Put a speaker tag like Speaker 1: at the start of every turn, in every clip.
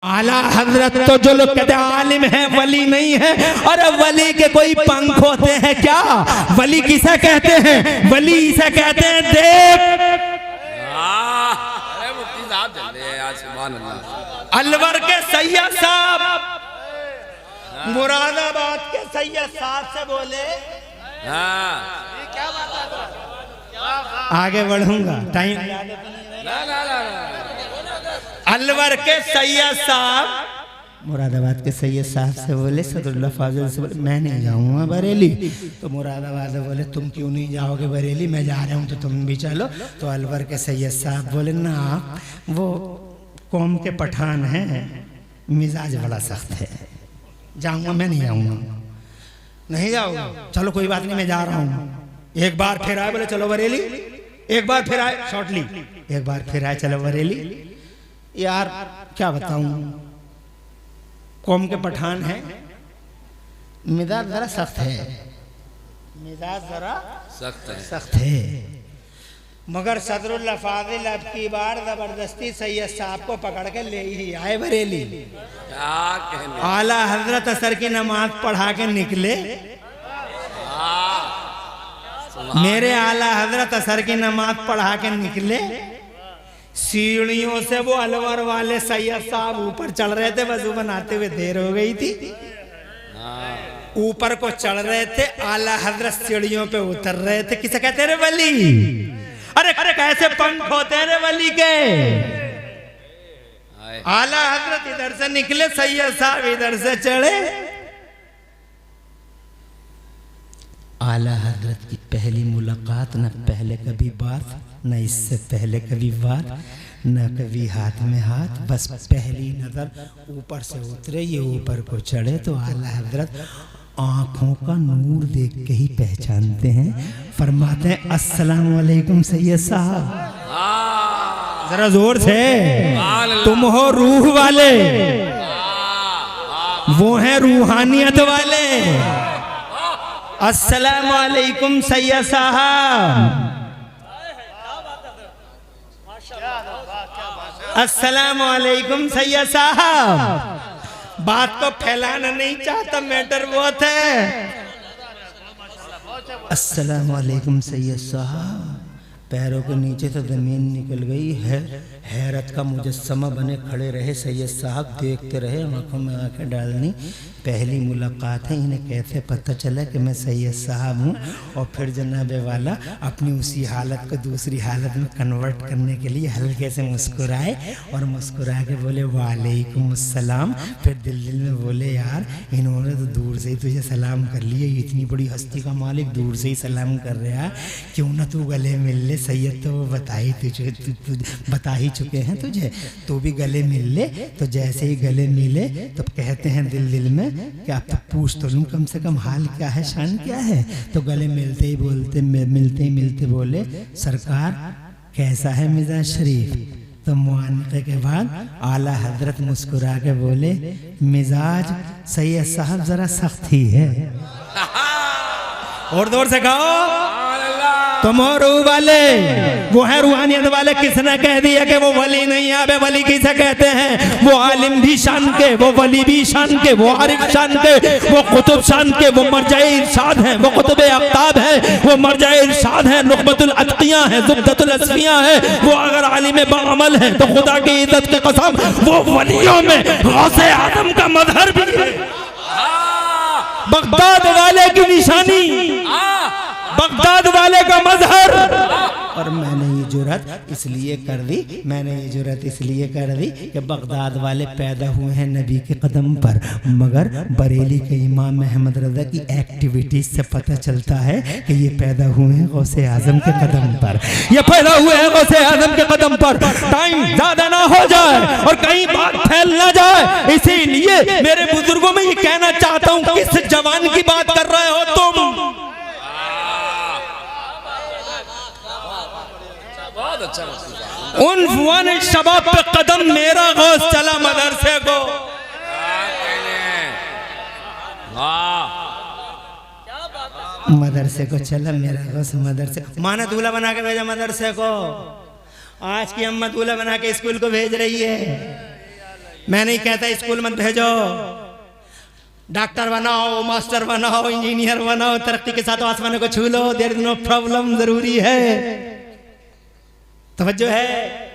Speaker 1: आला हजरत तो जो लोग कहते हैं आलिम है वली नहीं है। और वली के कोई पंख होते हैं क्या? वली किसे कहते हैं? वली इसे कहते हैं देव। अलवर के सैयद साहब, मुरादाबाद के सैयद साहब से बोले आगे बढ़ूंगा, टाइम अलवर के सैयद साहब मुरादाबाद के सैयद साहब से बोले सदरुल्लाह फाजिल से बोले मैं नहीं जाऊंगा बरेली। तो मुरादाबाद से बोले तुम क्यों नहीं जाओगे बरेली, मैं जा रहा हूँ तो तुम भी चलो। तो अलवर के सैयद साहब बोले ना वो कौम के पठान हैं, मिजाज बड़ा सख्त है, जाऊंगा मैं नहीं जाऊंगा। नहीं जाओगे? चलो कोई बात नहीं मैं जा रहा हूँ। एक बार फिर आए बोले चलो बरेली, एक बार फिर आए शॉर्टली, एक बार फिर आए चलो बरेली। यार क्या बताऊं, कौम के पठान है, मिजाज जरा सख्त है, मिजाज जरा सख्त है। मगर सदरुल्लाह फाजिल अब की बार जबरदस्ती सैयद साहब को पकड़ के ले ही आए बरेली। आला हजरत असर की नमाज पढ़ा के निकले। मेरे आला हजरत असर की नमाज पढ़ा के निकले। सीढ़ियों से वो अलवर वाले सैयद साहब ऊपर चढ़ रहे थे, वजू बनाते हुए देर हो गई थी, ऊपर को चढ़ रहे थे। आला हजरत सीढ़ियों पे उतर रहे थे। किसे कहते रे वली? अरे कैसे पंख होते हैं रे वली के। आला हजरत इधर से निकले, सैयद साहब इधर से चढ़े। आला हजरत की पहली मुलाकात, न पहले कभी बात, न इससे पहले कभी बात, न कभी हाथ में हाथ, बस पहली नजर ऊपर से उतरे, ये ऊपर को चढ़े। तो आला हजरत आंखों का नूर देख के ही पहचानते हैं। फरमाते हैं अस्सलाम वालेकुम सैयद साहब। जरा जोर से, तुम हो रूह वाले, वो हैं रूहानियत वाले। अस्सलाम वालेकुम सैयद साहब, अस्सलाम वालेकुम सैयद साहब। बात को फैलाना नहीं चाहता, मैटर बहुत है। अस्सलाम वालेकुम सैयद साहब। पैरों के नीचे से जमीन निकल गई है। हैरत का मुजस्समा बने खड़े रहे सैयद साहब, देखते रहे, आंखों में आंखें डालनी। पहली मुलाकात है, इन्हें कैसे पता चला कि मैं सैयद साहब हूँ। और फिर जनाबे वाला अपनी उसी हालत को दूसरी हालत में कन्वर्ट करने के लिए हल्के से मुस्कुराए और मुस्कुरा के बोले वालेकुम अस्सलाम। फिर दिल दिल में बोले यार इन्होंने तो दूर से ही तुझे सलाम कर लिया, इतनी बड़ी हस्ती का मालिक दूर से ही सलाम कर रहा, क्यों ना तू गले मिल ले। सैयद तो वो बताई तुझे, बता ही चुके हैं तुझे, तू भी गले मिल ले। तो जैसे ही गले मिले तो कहते हैं दिल दिल में कि आप तो पूछ तो लूँ कम से कम हाल क्या है, शान क्या है। तो गले मिलते ही बोलते, मिलते ही मिलते बोले सरकार कैसा है मिजाज शरीफ। तो मुआनके के बाद आला हजरत मुस्कुरा के बोले मिजाज सैयद साहब जरा सख्त ही है। और जोर से कहो तुम हो रूह वाले, वो है रूहानियत वाले। किसने कह दिया कि वो वली नहीं है? अबे वली किसे कहते हैं? वो आलिम भी शान के, वो वली भी शान के, वो आरिफ शान के, वो कुतुब शान के, वो मरजाए इरशाद हैं, वो कुतुब अफ्ताब है, वो मरजाए इरशाद है, नुक़बतुल अत्किया है, ज़ुब्दतुल अस्फिया है। वो अगर आलिम बाअमल है तो खुदा की इज्जत की कसम वो वलियों में गौसे आज़म का मज़हर भी है, बगदाद वाले की निशानी, बगदाद वाले का मजहर। और मैंने ये जुर्रत इसलिए कर दी, मैंने ये जुर्रत इसलिए कर दी कि बगदाद वाले पैदा हुए हैं नबी के कदम पर, मगर बरेली के इमाम अहमद रज़ा की एक्टिविटीज से पता चलता है कि ये पैदा हुए हैं गौसे आजम के कदम पर, ये पैदा हुए हैं गौसे आजम के कदम पर। टाइम ज्यादा ना हो जाए और कहीं बात फैल ना जाए, इसीलिए मेरे बुजुर्गों में ये कहना चाहता हूँ, किस जवान की बात कर रहे हो तुम? उन शबाब पे कदम मेरा गौस चला मदरसे को। मदरसे को चला मेरा गौस, मदरसे माना दूल्हा बना के भेजा मदरसे को। आज की अम्मा दूल्हा बना के स्कूल को भेज रही है। मैं नहीं कहता स्कूल मत भेजो, डॉक्टर बनाओ, मास्टर बनाओ, इंजीनियर बनाओ, तरक्की के साथ आसमान को छू लो, देयर इज नो प्रॉब्लम, जरूरी है, तवज्जो है।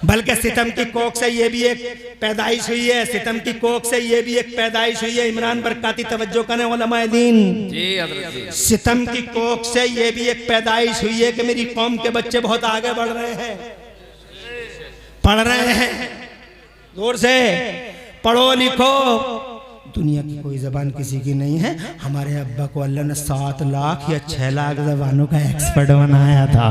Speaker 1: बल्कि सितम की कोख से ये भी एक पैदाइश हुई है, सितम की कोख से ये भी एक पैदाइश हुई है। इमरान बरकाती तवज्जो करें उलमाए दीन, सितम की कोख से ये भी एक पैदाइश हुई है कि मेरी कौम के बच्चे बहुत आगे बढ़ रहे हैं, पढ़ रहे हैं, जोर से पढ़ो लिखो। दुनिया की कोई जबान किसी की नहीं है। हमारे अब्बा को अल्लाह ने 7 लाख या 6 लाख जबानों का एक्सपर्ट बनाया था।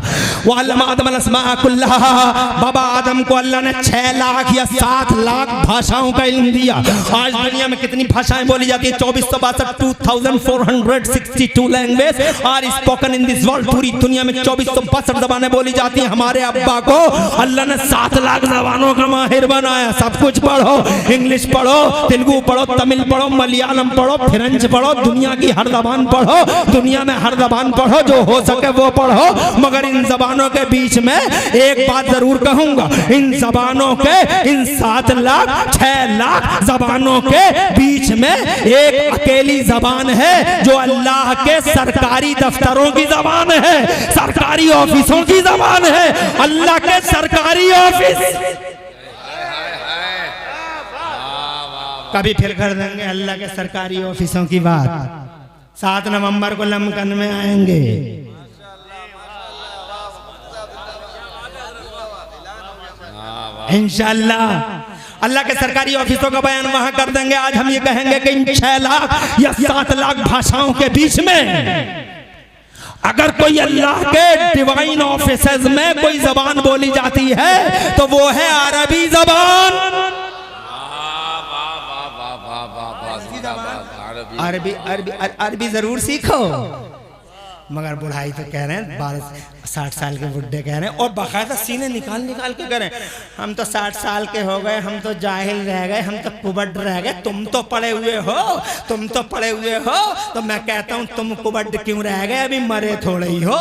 Speaker 1: बाबा आदम को अल्लाह ने 6 लाख या 7 लाख भाषाओं का इल्म दिया। आज दुनिया में कितनी भाषाएं बोली जाती है? 2462 language are spoken in this world. पूरी दुनिया में 2462 जबानें बोली जाती हैं। हमारे अब्बा को अल्लाह ने 7 लाख जबानों का माहिर बनाया। सब कुछ पढ़ो, इंग्लिश पढ़ो, तेलुगु पढ़ो, तमिल पढ़ो, मलयालम पढ़ो, फ्रेंच पढ़ो, दुनिया की हर जबान पढ़ो, दुनिया में हर जबान पढ़ो, जो हो सके वो पढ़ो। मगर इन जबानों के बीच में एक बात जरूर कहूंगा, इन जबानों के, इन 7 लाख 6 लाख जबानों के बीच में एक अकेली जबान है जो अल्लाह के सरकारी दफ्तरों की जबान है, सरकारी ऑफिसों की जबान है। अल्लाह के सरकारी ऑफिस कभी फिर कर देंगे अल्लाह के सरकारी ऑफिसों की बात। 7 नवंबर को लमकन में आएंगे। इंशाअल्लाह अल्लाह के सरकारी ऑफिसों का बयान वहां कर देंगे। आज हम ये कहेंगे कि इन 6 लाख या 7 लाख भाषाओं के बीच में अगर कोई अल्लाह के डिवाइन ऑफिसेज में कोई जबान बोली जाती है तो वो है अरबी जबान। अरबी अरबी अरबी जरूर सीखो। मगर बुढ़ाई तो कह रहे हैं, 60 साल के बुढ़े कह रहे हैं, और बाकायदा सीने निकाल निकाल के कह रहे हैं हम तो 60 साल के हो गए, हम तो जाहिल रह गए, हम तो कुबड़ रह गए, तुम तो पड़े हुए हो, तुम तो पड़े हुए हो। तो मैं कहता हूं तुम कुबड़ क्यों रह गए, अभी मरे थोड़े ही हो।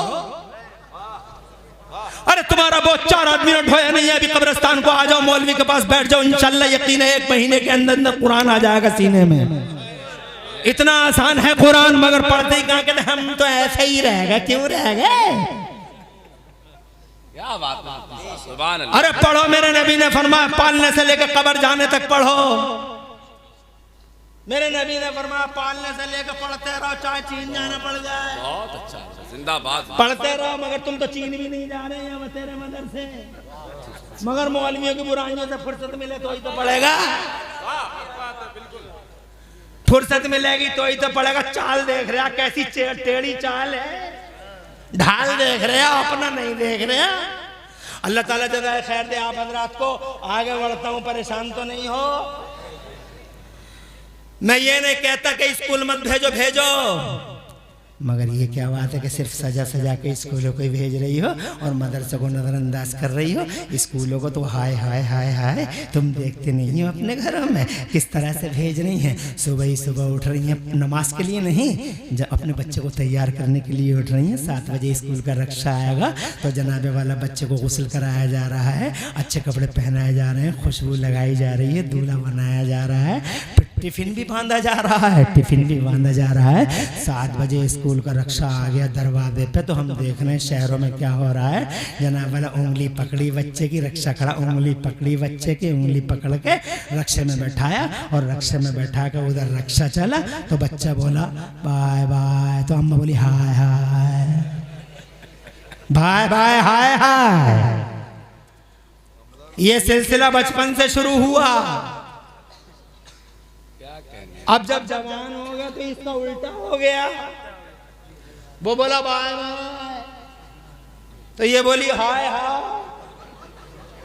Speaker 1: अरे तुम्हारा बहुत 4 आदमी ढोया नहीं है, अभी कब्रिस्तान को आ जाओ, मौलवी के पास बैठ जाओ, इंशाल्लाह यकीन है 1 महीने के अंदर अंदर कुरान आ जाएगा सीने में। इतना आसान है कुरान, मगर पढ़ते ही कहा कहते हम तो ऐसे ही रह गए। क्यों रह गए? क्या बात है, सुभान अल्लाह। अरे पढ़ो, मेरे नबी ने फरमाया पालने से लेकर कब्र जाने तक पढ़ो। मेरे नबी ने फरमाया पालने से लेकर पढ़ते रहो, चाहे चीन जाना पड़ जाए। बहुत अच्छा, जिंदाबाद। पढ़ते रहो, मगर तुम तो चीन भी नहीं जा रहे हैं तेरे मदरसे। मगर मौलवियों की बुराइयों से फुर्सत मिले तो ही तो पढ़ेगा, फुर्सत मिलेगी तो ही तो पड़ेगा। चाल देख रहे कैसी टेढ़ी चाल है, ढाल देख रहे हो, अपना नहीं देख रहे। अल्लाह ताला जज़ाए खैर दे आप हजरात को। आगे बढ़ता हूं, परेशान तो नहीं हो। मैं ये नहीं कहता कि स्कूल मत भेजो, भेजो, मगर ये क्या बात है कि सिर्फ सजा सजा के स्कूलों को भेज रही हो और मदरसे को नजरअंदाज कर रही हो। स्कूलों को तो हाय हाय हाय हाय तुम देखते नहीं हो अपने घरों में किस तरह से भेज रही हैं। सुबह ही सुबह उठ रही हैं नमाज के लिए नहीं, जब अपने बच्चे को तैयार करने के लिए उठ रही हैं। 7 बजे स्कूल का रक्षा आएगा तो जनाबे वाला बच्चे को गुस्ल कराया जा रहा है, अच्छे कपड़े पहनाए जा रहे हैं, खुशबू लगाई जा रही है, दूल्हा बनाया जा रहा है, टिफिन भी बांधा जा रहा है, टिफिन भी बांधा जा रहा है। 7 बजे स्कूल का रक्षा आ गया दरवाजे पे तो हम देख रहे हैं शहरों में क्या हो रहा है। जनाब वाला उंगली पकड़ी बच्चे की, रक्षा खड़ा, उंगली पकड़ी बच्चे की, उंगली पकड़ के रक्षे में बैठाया और रक्षे में बैठा के उधर रक्षा चला तो बच्चा बोला बाय बाय, तो अम्मा बोली हाय हाय, बाय बाय हाय हाय। ये सिलसिला बचपन से शुरू हुआ। अब जब जवान हो गया तो इसका उल्टा हो गया। वो बोला बाय बाय तो ये बोली हाय हाय।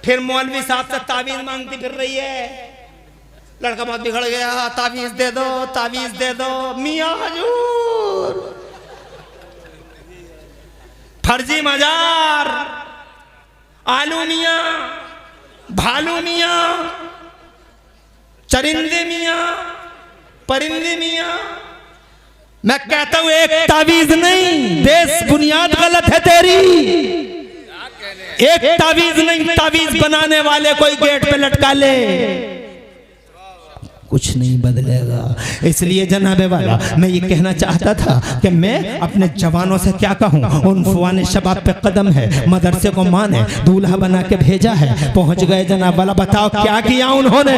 Speaker 1: फिर मौलवी साहब से तावीज मांगती फिर रही है। लड़का बहुत बिगड़ गया, तावीज दे दो, तावीज दे दो। मियां हजूर, फर्जी मजार, आलू मियां, भालू मियां, चरिंदे मियां, परिंदे मियां। मैं कहता हूं एक तावीज नहीं, देश बुनियाद गलत है तेरी। एक तावीज नहीं, तावीज बनाने वाले कोई गेट पे लटका ले, कुछ नहीं बदलेगा। इसलिए जनाबे वाला मैं ये कहना चाहता था कि मैं अपने जवानों से क्या कहूँ, उन फुआने शबाब पे कदम है, मदरसे को माने, दूल्हा बना के भेजा है, पहुँच गए जनाब वाला। बताओ क्या किया उन्होंने?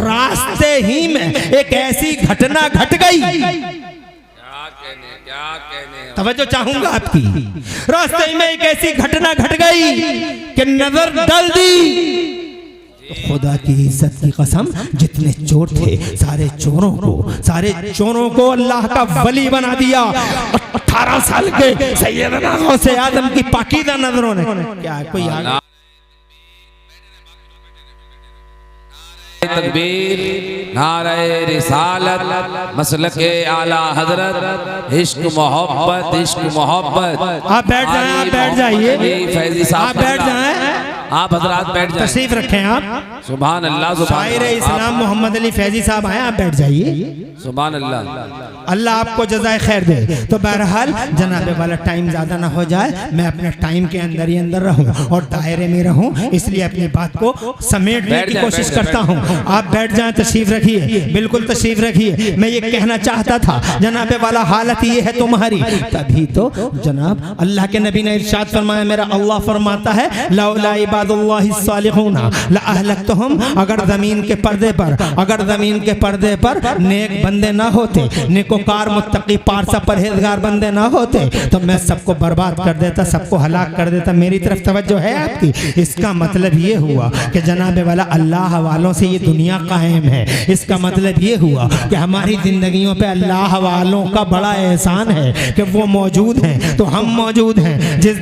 Speaker 1: रास्ते ही में एक ऐसी घटना घट गई, तवज्जो चाहूंगा आपकी। रास्ते में एक ऐसी घटना घट गई कि नजर डाल दी। खुदा की इज्जत की कसम, जितने चोर थे सारे चोरों को अल्लाह का वली बना दिया। 18 साल के सैयदना गौसे आदम की पाकीज़ा नजरों ने क्या कोई आगे
Speaker 2: तकबीर, नारे रिसालत, मसलके आला हजरत, इश्क मोहब्बत।
Speaker 1: आप बैठ जाएं, आप बैठ जाइए,
Speaker 2: फैजी साहब
Speaker 1: आप बैठ जाएं,
Speaker 2: आप हजरात बैठ जाएं,
Speaker 1: तशरीफ रखें आप।
Speaker 2: सुभान अल्लाह,
Speaker 1: शायर इस्लाम मोहम्मद अली फैजी साहब आए, आप बैठ जाइए।
Speaker 2: सुभान अल्लाह,
Speaker 1: अल्लाह आपको जज़ाए खैर दे। तो बहरहाल जनाबे वाला टाइम ज़्यादा ना हो जाए, मैं अपने टाइम के अंदर ही अंदर रहूं और दायरे में रहूं, इसलिए अपनी बात को समेटने की कोशिश करता हूं। आप बैठ जाएं, तशरीफ रखिए, बिल्कुल तशरीफ रखिए। मैं ये कहना चाहता था जनाबे वाला हालत ये है तुम्हारी, तभी तो जनाब अल्लाह के नबी ने इरशाद फरमाया, मेरा अल्लाह फरमाता है लौला इबादुल्लाहि सालिहूना लअहलक्तहुम, अगर ज़मीन के पर्दे पर नेक बंदे ना होते, नेकोकार मुत्तकी पारसा परहेजगार बंदे ना होते, तो मैं सबको बर्बाद कर देता, सबको हलाक कर देता। मेरी तरफ तवज्जो है आपकी? इसका मतलब ये हुआ कि जनाबे वाला अल्लाह वालों से ये दुनिया कायम है। इसका मतलब ये हुआ कि हमारी जिंदगियों पे अल्लाह वालों का बड़ा एहसान है कि वो मौजूद हैं, तो हम मौजूद हैं। जिस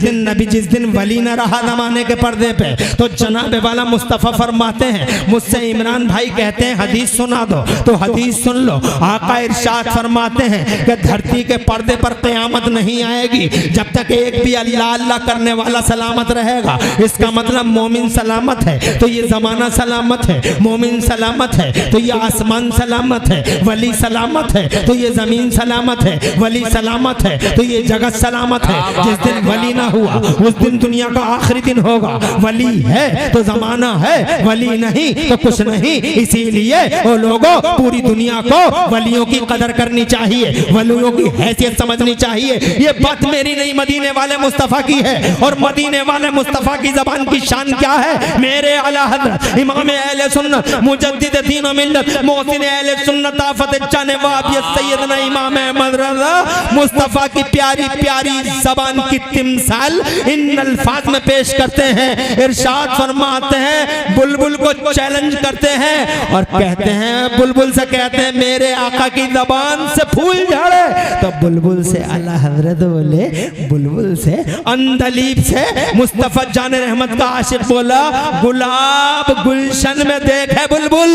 Speaker 1: दिन वली न रहा ज़माने के पर्दे पे, तो जनाबे वाला मुस्तफ़ा फरमाते हैं, मुझसे इमरान भाई कहते हैं हदीस सुना दो, तो हदीस सुन लो। आका इरशाद फरमाते हैं कि धरती के पर्दे पर क़यामत नहीं आएगी जब तक एक भी अल्लाह अल्लाह करने वाला सलामत रहेगा। इसका मतलब मोमिन सलामत है तो ये ज़माना सलामत है, मोमिन सलामत है तो ये आसमान सलामत है, वली सलामत है तो ये ज़मीन सलामत है, वली सलामत है तो ये जगत सलामत है। जिस दिन वली ना हुआ उस दिन दुनिया का आखिरी दिन होगा। वली है तो ज़माना है, वली नहीं तो कुछ नहीं। इसीलिए वो लोगों, पूरी दुनिया को वलियों की कदर करनी चाहिए, वलियों की हैसियत समझनी चाहिए। ये बात मेरी नहीं, मदीने वाले मुस्तफ़ा की है। और मदीने वाले मुस्तफ़ा की ज़बान की शान क्या है? मेरे आला हज़रत इमाम अहले सुन्नत मुजद्दिद दीन व मिल्लत मोहसिन अहले सुन्नत आफत जाने वाबियत सैयदना इमाम अहमद रज़ा मुस्तफ़ा की प्यारी प्यारी ज़बान की तिमसाल इन अल्फाज में पेश करते हैं। इरशाद फरमाते हैं, बुलबुल को चैलेंज करते हैं और कहते हैं, बुलबुल से कहते हैं मेरे आका की ज़बान से फूल झड़े, तो बुलबुल से आला हज़रत बोले, बुलबुल से अंदलीब से मुस्तफ़ा जान रहमत का आशिक बोला, गुलाब गुलशन में देखे बुलबुल।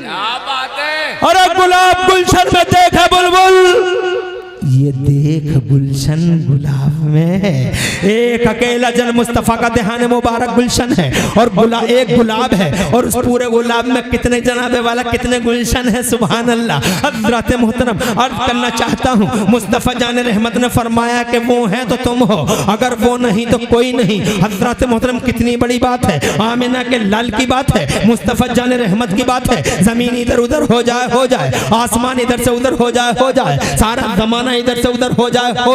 Speaker 2: क्या बात है?
Speaker 1: अरे गुलाब गुलशन में देखे बुलबुल, ये देख गुलशन गुलाब में है। एक अकेला जन मुस्तफ़ा का देहान मुबारक गुलशन है और एक गुलाब है, और उस पूरे गुलाब में कितने जनाबे वाला कितने गुलशन है। सुभान अल्लाह। हज़रत मोहतरम अर्ज करना चाहता हूँ, मुस्तफ़ा जान रहमत ने फरमाया कि वो है तो तुम हो, अगर वो नहीं तो कोई नहीं। हज़रत मोहतरम कितनी बड़ी बात है, आमिना के लाल की बात है, मुस्तफ़ा जान रहमत की बात है। ज़मीन इधर उधर हो जाए, आसमान इधर से उधर हो जाए, सारा ज़माना इधर से उधर हो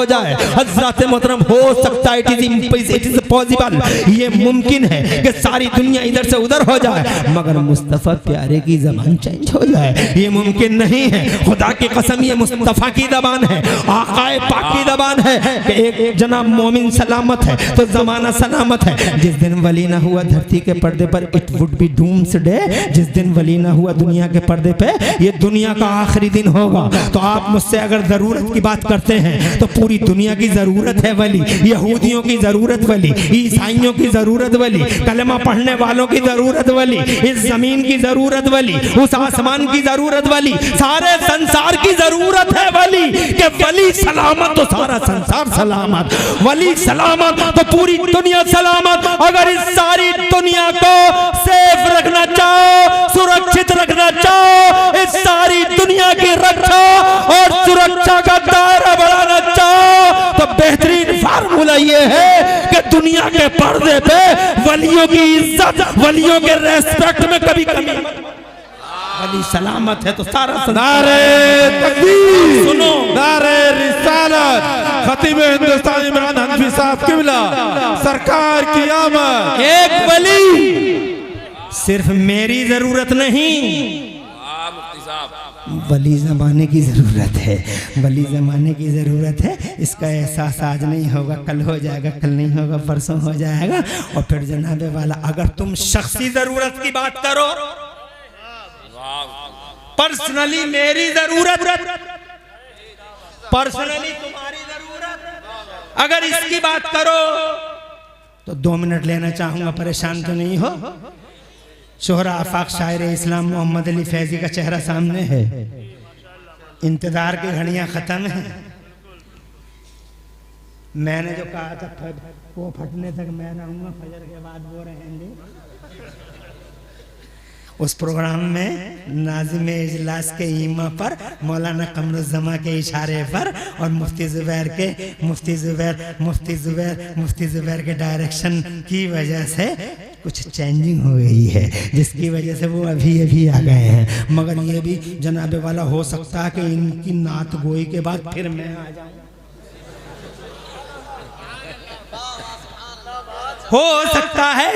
Speaker 1: जाए। हज़रत मोहतरम हो सकता है, इट इज पॉसिबल, ये मुमकिन है कि सारी दुनिया इधर से उधर हो जाए, मगर मुस्तफ़ा प्यारे की ज़बान चेंज हो जाए, ये मुमकिन नहीं है। खुदा की कसम, ये मुस्तफ़ा की ज़बान है, आक़ाए पाक की ज़बान है कि एक जनाब मोमिन सलामत है तो ज़माना सलामत है। जिस दिन वली ना हुआ धरती के पर्दे पर, इट वुड बी डूम्सडे। जिस दिन वली ना हुआ दुनिया के पर्दे पे, ये दुनिया का आखिरी दिन होगा। तो आप मुझसे अगर ज़रूरत की बात करते हैं तो पूरी दुनिया की जरूरत है वली, यहूदियों की जरूरत वली, ईसाइयों की जरूरत वली, कलमा पढ़ने वालों की जरूरत वली, इस जमीन की जरूरत वली, उस आसमान की जरूरत वली, सारे संसार की जरूरत है वली। कि वली सलामत तो सारा संसार सलामत, वली सलामत तो पूरी दुनिया सलामत। अगर इस सारी दुनिया को सेफ रखना चाहो, सुरक्षित रखना चाहो, इस सारी दुनिया की रक्षा और सुरक्षा का दायरा बढ़ाना चाहो, तो बेहतरीन फार्मूला ये है कि दुनिया के पर्दे पे वलियों की इज्जत, वलियों के रेस्पेक्ट में कभी कमी, अली सलामत है तो सारा
Speaker 3: नारे तकबीर,
Speaker 1: सुनो।
Speaker 3: नारे रिसालत, खतीब हिंदुस्तान इमरान हनफी साहब किबला सरकार की आमद।
Speaker 1: एक वली सिर्फ मेरी जरूरत नहीं,
Speaker 2: मुफ्ती साहब
Speaker 1: वली ज़माने की ज़रूरत है, वली ज़माने की ज़रूरत है। इसका एहसास आज नहीं होगा, कल हो जाएगा, कल नहीं होगा, परसों हो जाएगा। और फिर जनाबे वाला, अगर तुम शख्सी ज़रूरत की बात करो, पर्सनली मेरी ज़रूरत, पर्सनली तुम्हारी ज़रूरत, अगर इसकी बात करो तो 2 मिनट लेना चाहूँगा, परेशान तो नहीं हो। शोहरा आफाक शायर इस्लाम मोहम्मद अली फैजी का चेहरा सामने है। इंतजार की घड़ियां खत्म हैं। मैंने जो कहा था वो फटने तक मैं रहूंगा, फजर के बाद वो रहेंगे। उस प्रोग्राम में नाज़िम इजलास के ईमा पर, मौलाना कमरुज़्ज़मा के इशारे पर और मुफ्ती ज़ुबैर के डायरेक्शन की वजह से कुछ चेंजिंग हो गई है, जिसकी वजह से वो अभी आ गए हैं। मगर ये भी जनाबे वाला हो सकता है कि इनकी नात गोई के बाद फिर मैं आ जाऊं, हो सकता है।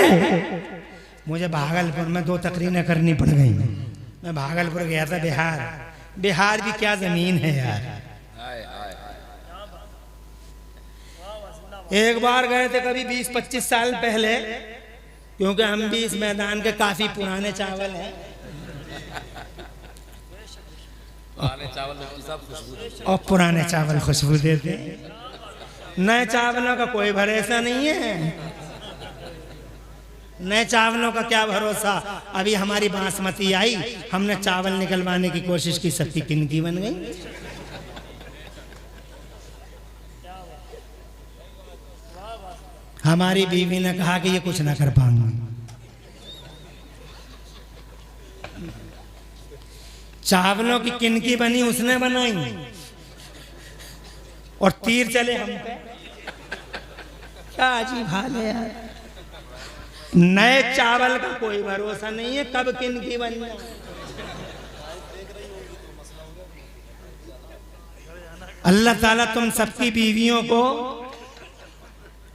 Speaker 1: मुझे भागलपुर में 2 तकरीरें करनी पड़ गई। मैं भागलपुर गया था, बिहार भी क्या जमीन है यार। एक बार गए थे कभी 20-25 साल पहले, क्योंकि हम भी इस मैदान के काफी पुराने चावल हैं। और पुराने चावल खुशबू देते, नए चावलों का कोई भरोसा नहीं है। नए चावलों का क्या भरोसा। अभी हमारी बासमती आई, हमने चावल निकलवाने की कोशिश की, सबकी किनकी बन गई। हमारी बीवी ने कहा कि ये कुछ ना कर पाऊंगी। चावलों की किनकी बनी उसने बनाई, और तीर चले हम पे। क्या अजीब हाल है यार। नए चावल का कोई भरोसा नहीं है, कब किनकी बन जाए। अल्लाह ताला तुम सबकी बीवियों को,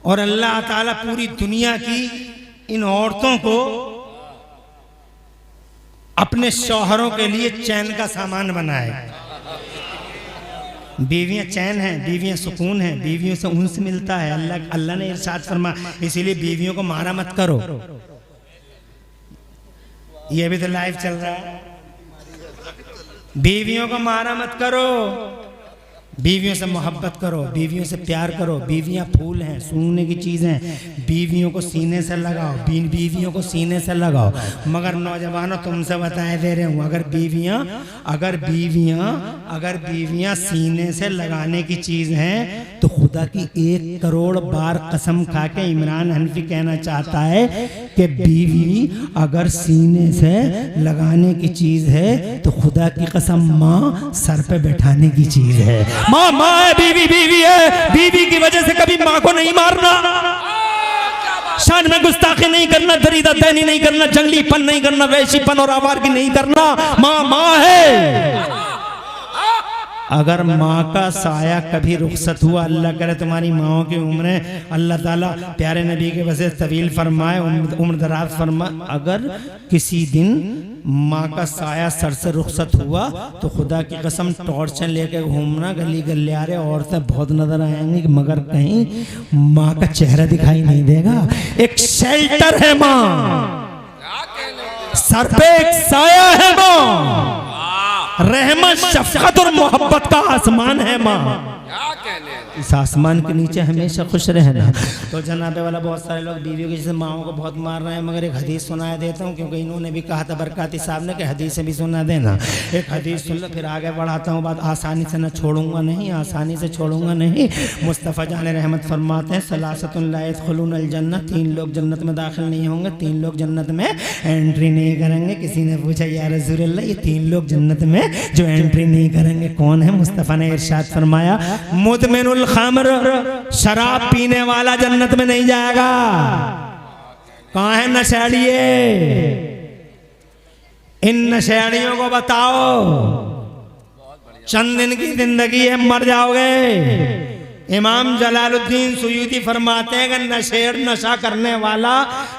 Speaker 1: और अल्लाह ताला पूरी दुनिया की इन औरतों को अपने शौहरों के लिए चैन का सामान बनाए। बीवियां चैन हैं, बीवियां सुकून हैं, बीवियों से उन्स मिलता है। अल्लाह ने इरशाद फरमा, इसीलिए बीवियों को मारा मत करो। ये भी तो लाइव चल रहा है। बीवियों को मारा मत करो, बीवियों से मोहब्बत करो, बीवियों से प्यार करो। बीवियां फूल हैं, सूंघने की चीज़ हैं। बीवियों को सीने से लगाओ, बीवियों को सीने से लगाओ। मगर नौजवानों तुमसे बताए दे रहे हूँ, अगर बीवियां सीने से लगाने की चीज़ हैं तो खुदा की 1 करोड़ बार कसम खा के इमरान हनफी कहना चाहता है कि बीवी अगर सीने से लगाने की चीज़ है तो खुदा की कसम माँ सर पे बैठाने की चीज़ है। माँ है, बीवी है। बीवी की वजह से कभी माँ को नहीं मारना, शान में गुस्ताखी नहीं करना, दरीदा दैनी नहीं करना, जंगलीपन नहीं करना, वैशीपन और आवारगी नहीं करना। माँ है। अगर माँ का साया कभी रुखसत हुआ, अल्लाह करे तुम्हारी माओं की उम्रें अल्लाह ताला प्यारे नबी के वजह तवील फरमाए, उम्र दराज फरमाए। अगर किसी दिन माँ का साया सर से रुखसत हुआ तो खुदा की कसम टॉर्च लेके घूमना, गली गलियारे औरतें बहुत नजर आएंगी, मगर कहीं माँ का चेहरा दिखाई नहीं देगा। एक शेल्टर है माँ, सर पे एक साया है माँ, रहमत शफकत और मोहब्बत का आसमान है माँ। इस आसमान के नीचे हमेशा खुश रहना। तो जनाबे वाला बहुत सारे लोग बीवियों की जैसे माओं को बहुत मार रहे हैं, मगर एक हदीस सुना देता हूँ, क्योंकि इन्होंने भी कहा था बरकाती साहब ने कि हदीस से भी सुना देना। एक हदीस सुन लो, फिर आगे बढ़ाता हूँ बात। आसानी से न छोड़ूंगा नहीं, आसानी से छोड़ूंगा नहीं। मुस्तफ़ा जान रहमत फरमाते हैं, सलासतुन ला यदखुलूनल जन्नह, 3 लोग जन्नत में दाखिल नहीं होंगे, 3 लोग जन्नत में एंट्री नहीं करेंगे। किसी ने पूछा या रसूल अल्लाह, ये 3 लोग जन्नत में जो एंट्री नहीं करेंगे कौन है? मुस्तफ़ा ने इरशाद फरमाया, मुदमिनुल खामर, शराब पीने वाला जन्नत में नहीं जाएगा। कहाँ है नशेड़िए? इन नशेड़ियों को बताओ, चंद दिन की जिंदगी है, मर जाओगे। इमाम जलालुद्दीन सुयूती फरमाते हैं कि नशेड़, नशा करने वाला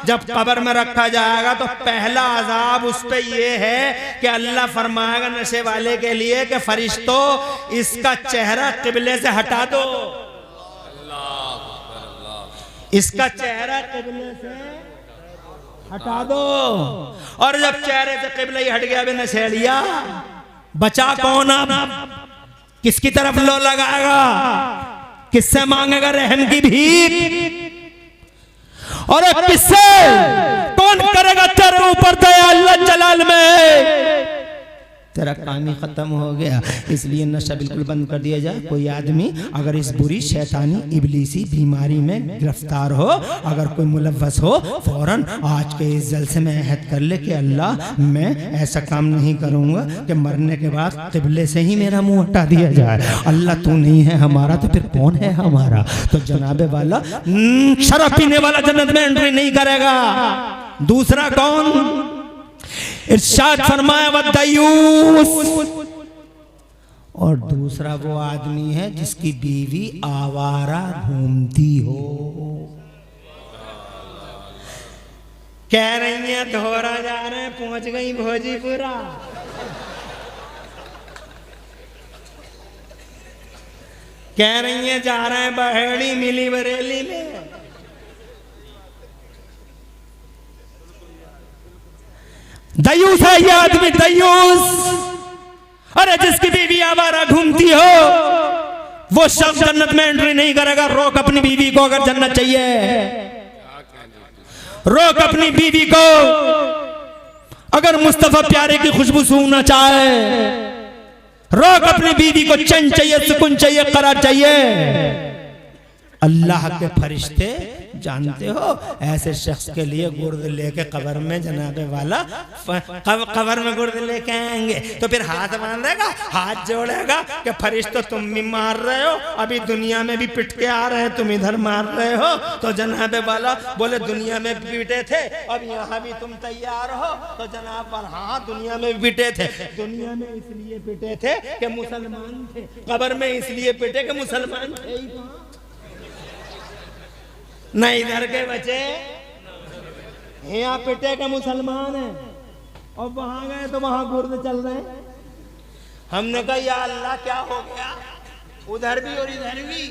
Speaker 1: जब कब्र में रखा जाएगा तो पहला अजाब उस पे ये है कि अल्लाह फरमाएगा नशे वाले के लिए कि फरिश्तों इसका चेहरा किबले से हटा दो, इसका चेहरा किबले से हटा दो। और जब चेहरे से किबला ही हट गया बे नशेड़िया, बचा कौन? अब किसकी तरफ लो लगाएगा? किससे मांगेगा रहम की भीख? और किससे, कौन करेगा तेरे ऊपर दया? अल्लाह जलाल में तेरा काम ही खत्म हो गया। इसलिए नशा बिल्कुल बंद कर दिया जाए। कोई आदमी अगर इस बुरी शैतानी इबलीसी बीमारी में गिरफ्तार हो, अगर कोई मुलव्वस हो, फौरन आज के इस जलसे में अहद कर ले कि अल्लाह मैं ऐसा काम नहीं करूंगा कि मरने के बाद किबले से ही मेरा मुंह हटा दिया जाए। अल्लाह तू नहीं है हमारा तो फिर कौन है हमारा? तो जनाबे वाला शराब पीने वाला जन्नत में एंट्री नहीं करेगा। दूसरा कौन? इरशाद फरमाया वद्दयूस, और दूसरा वो आदमी है जिसकी बीवी आवारा घूमती हो। कह रही है धोरा जा रहे हैं, पहुंच गई भोजीपुरा। कह रही है जा रहे हैं बहेड़ी, मिली बरेली में। दयूस है ये आदमी, दयूस। अरे जिसकी बीवी आवारा घूमती हो वो शख्स जन्नत में एंट्री नहीं करेगा। रोक अपनी बीवी को, अगर जन्नत चाहिए रोक अपनी बीवी को। अगर मुस्तफा प्यारे की खुशबू सूंघना चाहे, रोक अपनी बीवी को। चैन चाहिए, सुकून चाहिए, करार चाहिए। अल्लाह के फरिश्ते जानते हो ऐसे शख्स के लिए गुर्द लेके कब्र में जनाबे वाला कब्र में गुर्द लेके आएंगे तो फिर हाथ बांधेगा, हाथ जोड़ेगा कि फरिश्तों तुम भी मार रहे हो, अभी दुनिया में भी पिट के आ रहे हैं, तुम इधर मार रहे हो। तो जनाबे वाला बोले दुनिया में पीटे थे, अब यहाँ भी तुम तैयार हो? तो जनाब वाला हाँ दुनिया में भी पिटे थे। दुनिया में इसलिए पिटे थे कि मुसलमान थे, कब्र में इसलिए पिटे कि मुसलमान थे ही न इधर के बचे, यहाँ पिटे के मुसलमान हैं, और वहां गए तो वहां गुर्द चल रहे हैं। हमने कहा या अल्लाह क्या हो गया, उधर भी और इधर भी।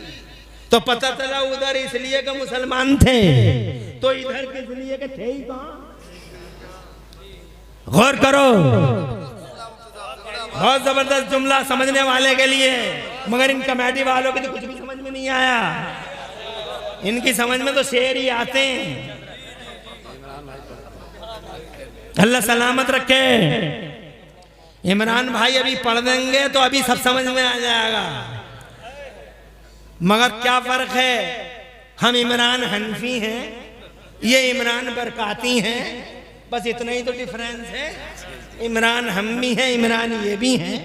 Speaker 1: तो पता चला उधर इसलिए के मुसलमान थे, तो इधर किस लिए के थे ही कहां। गौर करो, बहुत जबरदस्त जुमला समझने वाले के लिए, मगर इन कमेटी वालों के तो कुछ भी समझ में नहीं आया। इनकी समझ में तो शेर ही आते हैं। अल्लाह सलामत रखे। इमरान भाई अभी पढ़ देंगे तो अभी सब समझ में आ जाएगा। मगर क्या फर्क है, हम इमरान हनफी हैं, ये इमरान बरकाती हैं, बस इतना ही तो डिफरेंस है। इमरान हम भी हैं, इमरान ये भी हैं।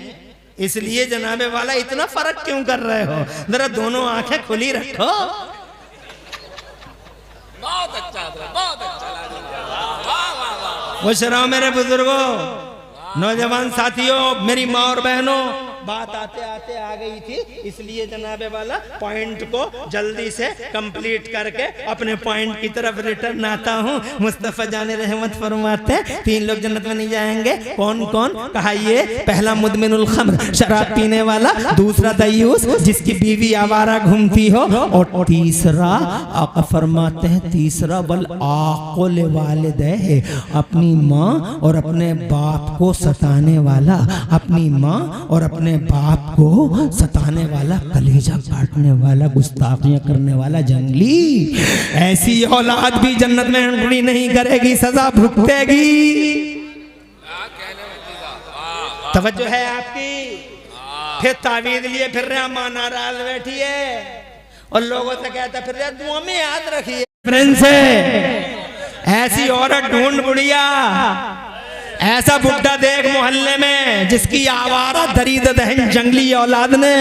Speaker 1: इसलिए जनाबे वाला इतना फर्क क्यों कर रहे हो? जरा दोनों आंखें खुली रखो।
Speaker 2: बहुत अच्छा, बहुत अच्छा।
Speaker 1: खुश रहो मेरे बुजुर्गों, नौजवान साथियों, मेरी माँ और बहनों, बात आते आते आ गई थी, इसलिए जनाबे वाला पॉइंट को जल्दी से कंप्लीट करके अपने पॉइंट की तरफ रिटर्न आता हूँ। मुस्तफा जाने रहमत फरमाते हैं 3 लोग जन्नत में नहीं जाएंगे। कौन कौन? कहा ये पहला मुदमिनुल खम्र, शराब पीने वाला, दूसरा दयूस जिसकी बीवी आवारा घूमती हो, और तीसरा आका फरमाते हैं तीसरा वल आक़ुल वालिदैहि, अपनी माँ और अपने बाप को सताने वाला, अपनी माँ और अपने बाप को सताने वाला, कलेजा काटने वाला, गुस्ताखियां करने वाला जंगली। ऐसी औलाद भी जन्नत में एंट्री नहीं करेगी, सजा भुगतेगी। तवज्जो है आपकी? फिर तावीज़ लिए फिर रहे, मां नाराज बैठी है और लोगों से कहता फिर रहे दुआ में याद रखिए। फ्रेंड्स ऐसी औरत ढूंढ बुढ़िया, ऐसा बुड्ढा देख मोहल्ले में जिसकी आवारा दरीद दहन जंगली औलाद ने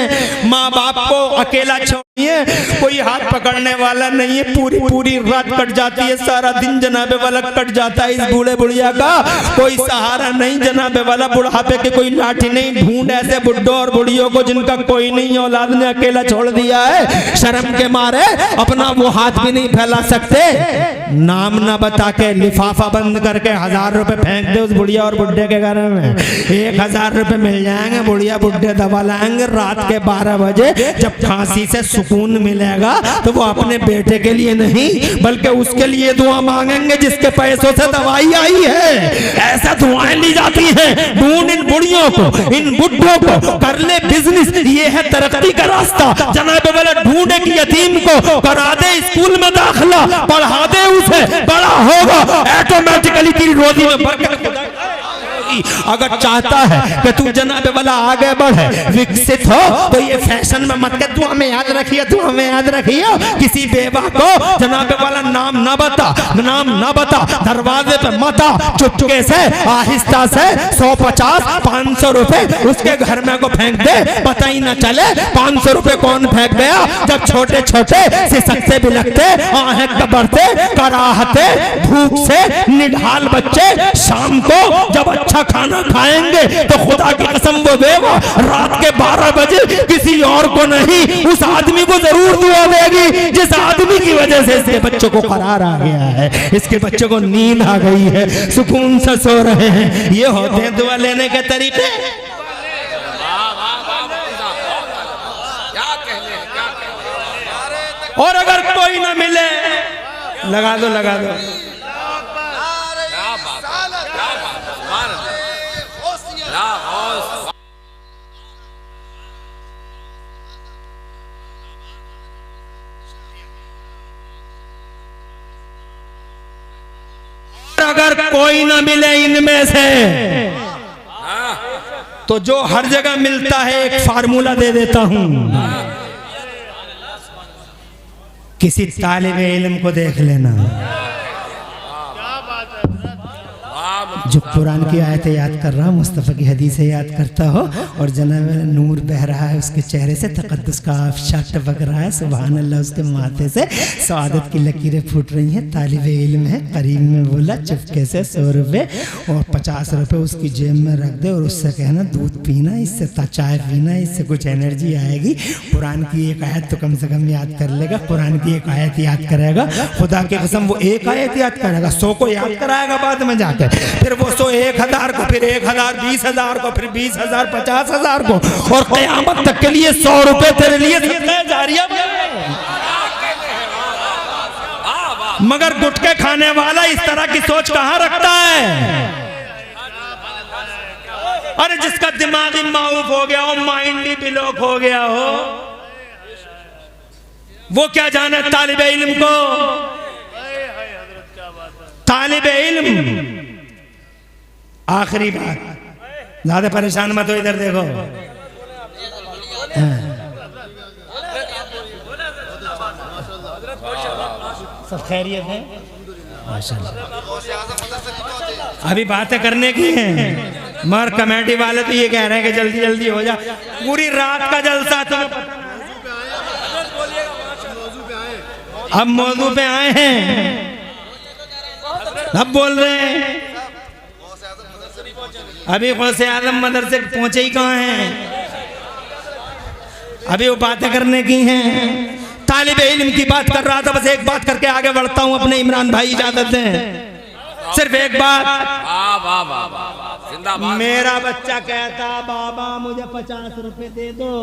Speaker 1: माँ बाप को अकेला छोड़िए है, कोई हाथ पकड़ने वाला नहीं है, पूरी पूरी रात कट जाती है, सारा दिन जनाबे वाला कट जाता है इस बूढ़े बुढ़िया का, कोई सहारा नहीं जनाबे वाला, बुढ़ापे के कोई लाठी नहीं, ढूंढ ऐसे बुड्ढों और बुढ़ियों को जिनका कोई नहीं, औलाद ने अकेला छोड़ दिया है, शर्म के मारे अपना वो हाथ भी नहीं फैला सकते, नाम ना बता के लिफाफा बंद करके 1000 रुपए फेंक दे उस बुढ़िया और बुढ़े के घर में, 1000 रुपए मिल जाएंगे, बुढ़िया बुढ़े दबा लाएंगे, रात के 12 बजे जब फांसी से सुकून मिलेगा तो वो अपने बेटे के लिए नहीं बल्कि उसके लिए दुआ मांगेंगे जिसके पैसों से दवाई आई है। ऐसा दुआएं ली जाती हैं। ढूंढ इन बुढ़ियों को, इन बुढ़ों को, कर ले बिजनेस, ये है तरक्की का रास्ता। जनाब वाला ढूंढे कि यतीम को करा दे स्कूल में दाखिला, पढ़ा दे उसे, बड़ा होगा ऑटोमेटिकली तेरी रोजी में बरकत। अगर चाहता है कि तू जनाब वाला आगे बढ़े, विकसित हो, तो ये फैशन में मत कर, तू हमें याद रखिए, तू हमें याद रखिए, किसी बेवा को जनाब वाला नाम ना बता, नाम ना बता, दरवाजे पे मत आ, चुपके से आहिस्ता से 150 500 रुपए उसके घर में को फेंक दे, पता ही ना चले 500 रुपए कौन फेंक गया। जब छोटे छोटे सिसकते बिलकते आहें कबरते कराहते भूख से निढाल बच्चे शाम को जब अच्छा खाना खाएंगे तो खुदा की कसम वो देवा रात के 12 बजे किसी और को नहीं, उस आदमी को जरूर दुआ देगी जिस आदमी की वजह से इसके बच्चों को करार आ गया है, इसके बच्चों को नींद आ गई है, सुकून से सो रहे हैं। ये होते हैं दुआ लेने के तरीके। और अगर कोई ना मिले, लगा दो लगा दो। अगर कोई ना मिले इनमें से तो जो हर जगह मिलता है एक फार्मूला दे देता हूं। किसी तालिबे इल्म को देख लेना जो कुरान की आयतें याद कर रहा, मुस्तफ़ा की हदीसें याद करता हो और जनाब नूर बह रहा है उसके चेहरे से, तक़द्दुस का आफ़शा टपक रहा है, सुभान अल्लाह, उसके माथे से सआदत की लकीरें फूट रही हैं। तालिबे इल्म है, करीब में बोला चुपके से 100 रुपये और 50 रुपये उसकी जेब में रख दे और उससे कहना दूध पीना, इससे चाय पीना, इससे कुछ एनर्जी आएगी। कुरान की एक आयत तो कम से कम याद कर लेगा, कुरान की एक आयत याद करेगा, खुदा की कसम वो एक आयत याद करेगा, 100 को याद कराएगा बाद में जाकर, फिर वो 100 1000 को, फिर 1000 20,000 को, फिर 20,000 50,000 को, और क़यामत तक के लिए 100 रुपए तेरे लिए जारिया। मगर गुटके खाने वाला इस तरह की सोच कहां रखता है? अरे जिसका दिमाग ही माऊफ हो गया हो, माइंड ही ब्लॉक हो गया हो, वो क्या जाने तालिबे इल्म को। तालिबे इल्म, आखिरी बात, ज्यादा परेशान मत हो, इधर देखो। सब खैरियत है माशाल्लाह। अभी बातें करने की हैं मगर कमेटी वाले तो ये कह रहे हैं कि जल्दी जल्दी हो जा, पूरी रात का जलसा। तो अब मौजू पे आए हैं, अब बोल रहे हैं अभी गौसे आजम मदरसे पहुंचे ही कहाँ हैं, अभी वो बातें करने की हैं। तालिबे इल्म की बात कर रहा था, बस एक बात करके आगे बढ़ता हूं अपने इमरान भाई इजाजत दें, सिर्फ एक बात। मेरा बच्चा कहता बाबा मुझे 50 रुपए दे दो,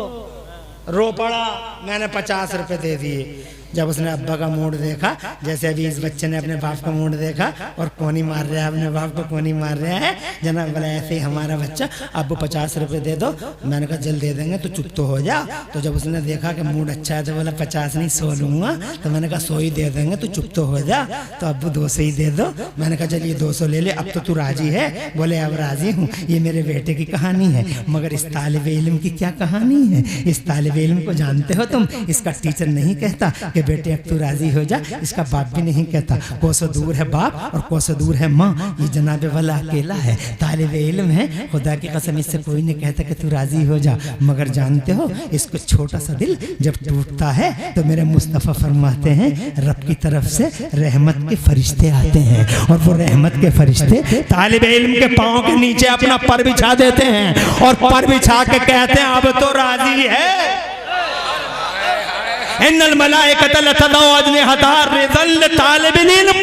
Speaker 1: रो पड़ा, मैंने 50 रुपए दे दिए। जब उसने अब्बा का मूड देखा, जैसे अभी इस बच्चे ने अपने बाप का मूड देखा और कोनी मार रहा है, अपने बाप को कोनी मार रहा है, जनाब बोला ऐसे ही हमारा बच्चा, अब 50 रुपए दे दो। मैंने कहा जल्द दे देंगे, तो चुप तो हो जा। तो जब उसने देखा कि मूड अच्छा है तो बोला 50 नहीं 100 लूँगा। तो मैंने कहा 100 ही दे देंगे, तो चुप तो हो जा। तो अब 200 ही दे दो। मैंने कहा चलिए 200 ले ले, अब तो तू राजी है? बोले अब राजी हूँ। ये मेरे बेटे की कहानी है, मगर इस तालिबे इल्म की क्या कहानी है? इस तालिबे तालिब इल्म को जानते हो तुम, इसका टीचर नहीं कहता कि बेटे अब तू राजी हो जा, इसका बाप भी नहीं कहता। कोसों दूर है बाप और कोसों दूर है माँ, ये जनाबे वाला अकेला है, तालिब इल्म है। खुदा की कसम इससे कोई नहीं कहता कि तू राजी हो जा। मगर जानते हो इसको छोटा सा दिल जब टूटता है तो मेरे मुस्तफ़ा फरमाते हैं रब की तरफ से रहमत के फरिश्ते आते हैं, और वो रहमत के फरिश्ते तालिब इल्म के पाँव के नीचे अपना पर बिछा देते हैं और पर बिछा के कहते हैं अब तो राजी है। इन्नल मलाइकत लतदउ अजनिहता रिज़ल तालिबिल इल्म।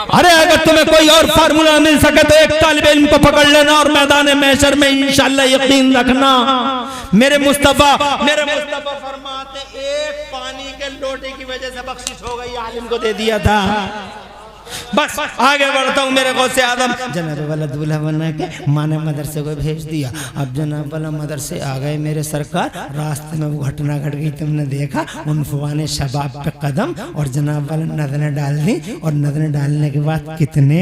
Speaker 1: अरे अगर तुम्हें कोई और फार्मूला मिल सके तो एक तालिब इल्म को पकड़ लेना और मैदान महशर में इंशाअल्लाह यकीन रखना। मेरे मुस्तफा फरमाते एक पानी के लोटे की वजह से बख्शिश हो गई, आलिम को दे दिया था। बस आगे बढ़ता हूँ। मेरे गौसे आदम जनाब वाला दूल्हा बना के माने मदरसे को भेज दिया। अब जनाब वाला मदरसे आ गए मेरे सरकार, रास्ते में वो घटना घट गई तुमने देखा, उन फुआने शबाब पे कदम और जनाब वाला नजरें डाल दी, और नजरें डालने के बाद कितने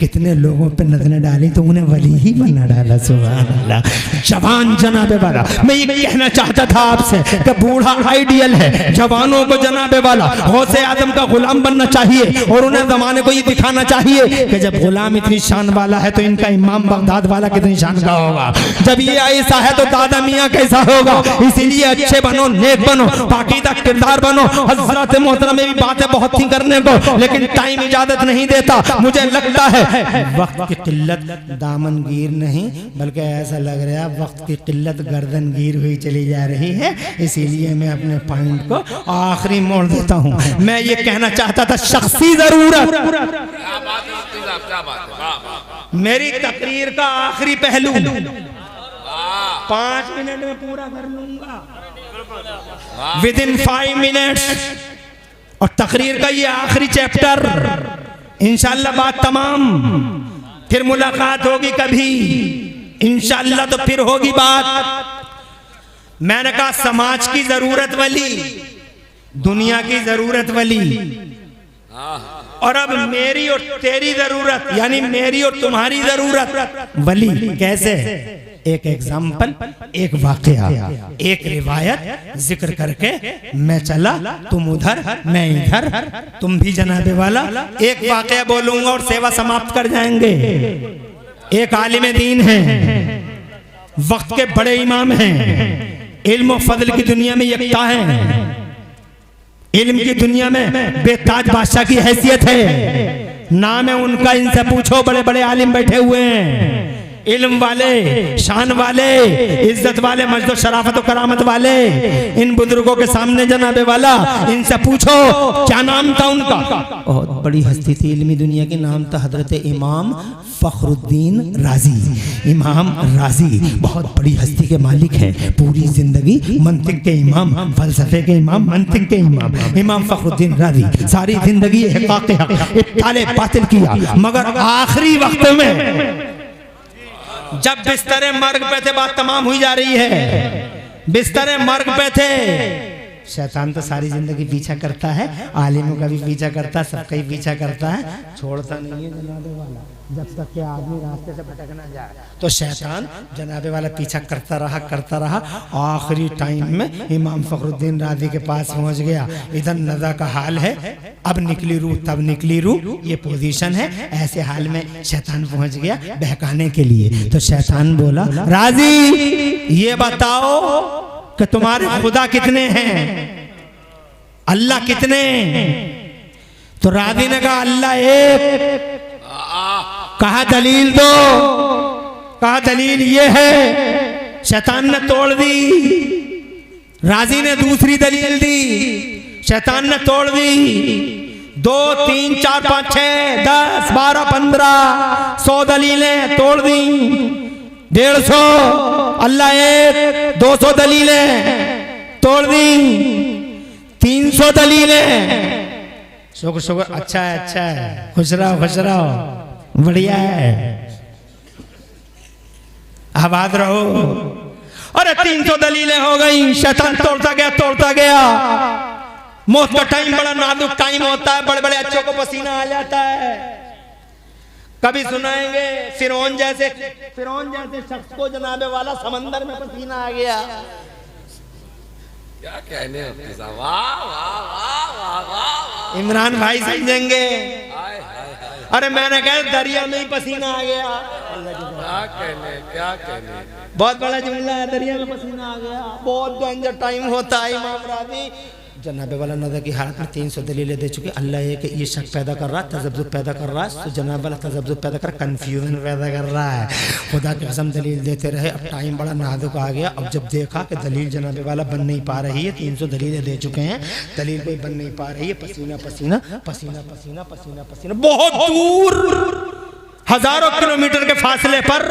Speaker 1: कितने लोगों पे नजरें डाली तो उन्हें वली ही बना डाला। सुभान अल्लाह। जवान जनाबे वाला, मैं ये कहना चाहता था आपसे कि बूढ़ा आइडियल है, जवानों को जनाबे वाला गौसे आदम का गुलाम बनना चाहिए और उन्हें जमाने को ये दिखाना चाहिए कि जब गुलाम इतनी शान वाला है तो इनका इमाम बगदाद वाला कितनी शान का होगा, जब ये ऐसा है तो दादा मियाँ कैसा होगा। इसीलिए अच्छे बनो, नेक बनो, पाकीदा किरदार बनो। हज़रत मोहतरम में भी बातें बहुत थी करने को, लेकिन टाइम इजाजत नहीं देता। मुझे लगता है वक्त की किल्लत दामनगीर नहीं बल्कि ऐसा लग रहा है वक्त की किल्लत गर्दनगीर हुई चली जा रही है। इसीलिए मैं अपने पॉइंट को आखिरी मोड़ देता हूँ। मैं ये कहना चाहता था शख्सी जरूरत, मेरी तकरीर का आखिरी पहलू 5 मिनट में पूरा कर लूंगा, विद इन 5 मिनट्स, और तकरीर का ये आखिरी चैप्टर इंशाअल्लाह बात तमाम। फिर मुलाकात होगी कभी इंशाअल्लाह, तो फिर होगी बात। मैंने कहा समाज की जरूरत वली, दुनिया की जरूरत वली, और अब मेरी और तेरी जरूरत, यानी मेरी और तुम्हारी जरूरत वली। कैसे? एक एग्जाम्पल, एक वाकया, एक रिवायत जिक्र करके मैं चला, तुम उधर मैं इधर, तुम भी जनाबे वाला। एक वाकया बोलूंगा और सेवा समाप्त कर जाएंगे। एक आलिम दीन है, वक्त के बड़े इमाम हैं, इल्म और फजल की दुनिया में यकता हैं, इल्म की दुनिया में बेताज बादशाह की हैसियत है। नाम है उनका, इनसे पूछो, बड़े बड़े आलिम बैठे हुए हैं, इल्म वाले, शान वाले, इज्जत वाले, मजद शराफत और करामत वाले। इन बुजुर्गों के सामने जनाबे वाला, इनसे पूछो क्या नाम था उनका। बहुत बड़ी हस्ती थी इल्मी दुनिया की, नाम था हजरत इमाम फखरुद्दीन राजी। इमाम राजी बहुत बड़ी हस्ती के मालिक हैं, पूरी जिंदगी मंतिक के इमाम, फलसफे के इमाम, मंतिक के इमाम, इमाम फखरुद्दीन राजी। सारी जिंदगी इब्ताले बातिल किया, मगर आखिरी वक्त में जब बिस्तरे मर्ग पे थे, बात तमाम हुई जा रही है, बिस्तरे मर्ग पे थे, शैतान तो सारी जिंदगी पीछा करता है, आलिमों का भी पीछा करता है, सबका ही पीछा करता है, छोड़ता नहीं है जनाबे वाला, जब तक कि आदमी रास्ते से भटक ना जाए। तो शैतान जनाबे वाला पीछा करता रहा। आखिरी टाइम में इमाम फखरुद्दीन राजी के पास पहुंच गया। इधर नज़ा का हाल है, अब निकली रूह तब निकली रूह, ये पोजीशन है। ऐसे हाल में शैतान पहुंच गया बहकाने के लिए। तो शैतान बोला, राजी ये बताओ कि तुम्हारे खुदा कितने हैं, अल्लाह कितने? तो राजी ने कहा अल्लाह एक। कहा दलील दो, कहा दलील ये है। शैतान ने तोड़ दी, राजी ने दूसरी दलील दी, शैतान ने तोड़ दी। 2, 3, 4, 5, 6, 10, 12, 15, 100 दलीलें तोड़ दी। 150 अल्लाह एक, 200 दलीलें तोड़ दी, 300 दलीलें। शुक्र अच्छा है, खुश रहो, बढ़िया है, आबाद रहो। अरे 300 दलीलें हो गई, शैतान तोड़ता गया। मौत का टाइम बड़ा नाजुक टाइम होता है, बड़े बड़े अच्छों को पसीना आ जाता है। कभी सुनाएंगे फिरौन जैसे शख्स को जनाबे वाला समंदर में पसीना आ गया।
Speaker 2: क्या कहने मुफ्ती साहब, वाह वाह वाह वाह वाह।
Speaker 1: इमरान भाई समझेंगे।
Speaker 2: हाय हाय हाय,
Speaker 1: अरे मैंने कहा दरिया में ही पसीना आ गया।
Speaker 2: क्या कहने क्या कहने।
Speaker 1: बहुत बड़ा जुमला है, दरिया में पसीना आ गया। बहुत डेंजर टाइम होता है इमाम रावी। जनाबे वाला नजर की हालत में 300 दलीलें दे चुके। अल्लाह एक ये शक पैदा कर रहा है, तजब्जुब पैदा कर रहा है, तो जनाब वाला तजब्जुब पैदा कर, कंफ्यूजन पैदा कर रहा है। खुदा की कसम दलील देते रहे। अब टाइम बड़ा नाजुक आ गया। अब जब देखा कि दलील जनाबे वाला बन नहीं पा रही है, 300 दलीलें दे चुके हैं, दलील कोई बन नहीं पा रही है, पसीना पसीना पसीना पसीना पसीना पसीना, बहुत दूर हजारों किलोमीटर के फासले पर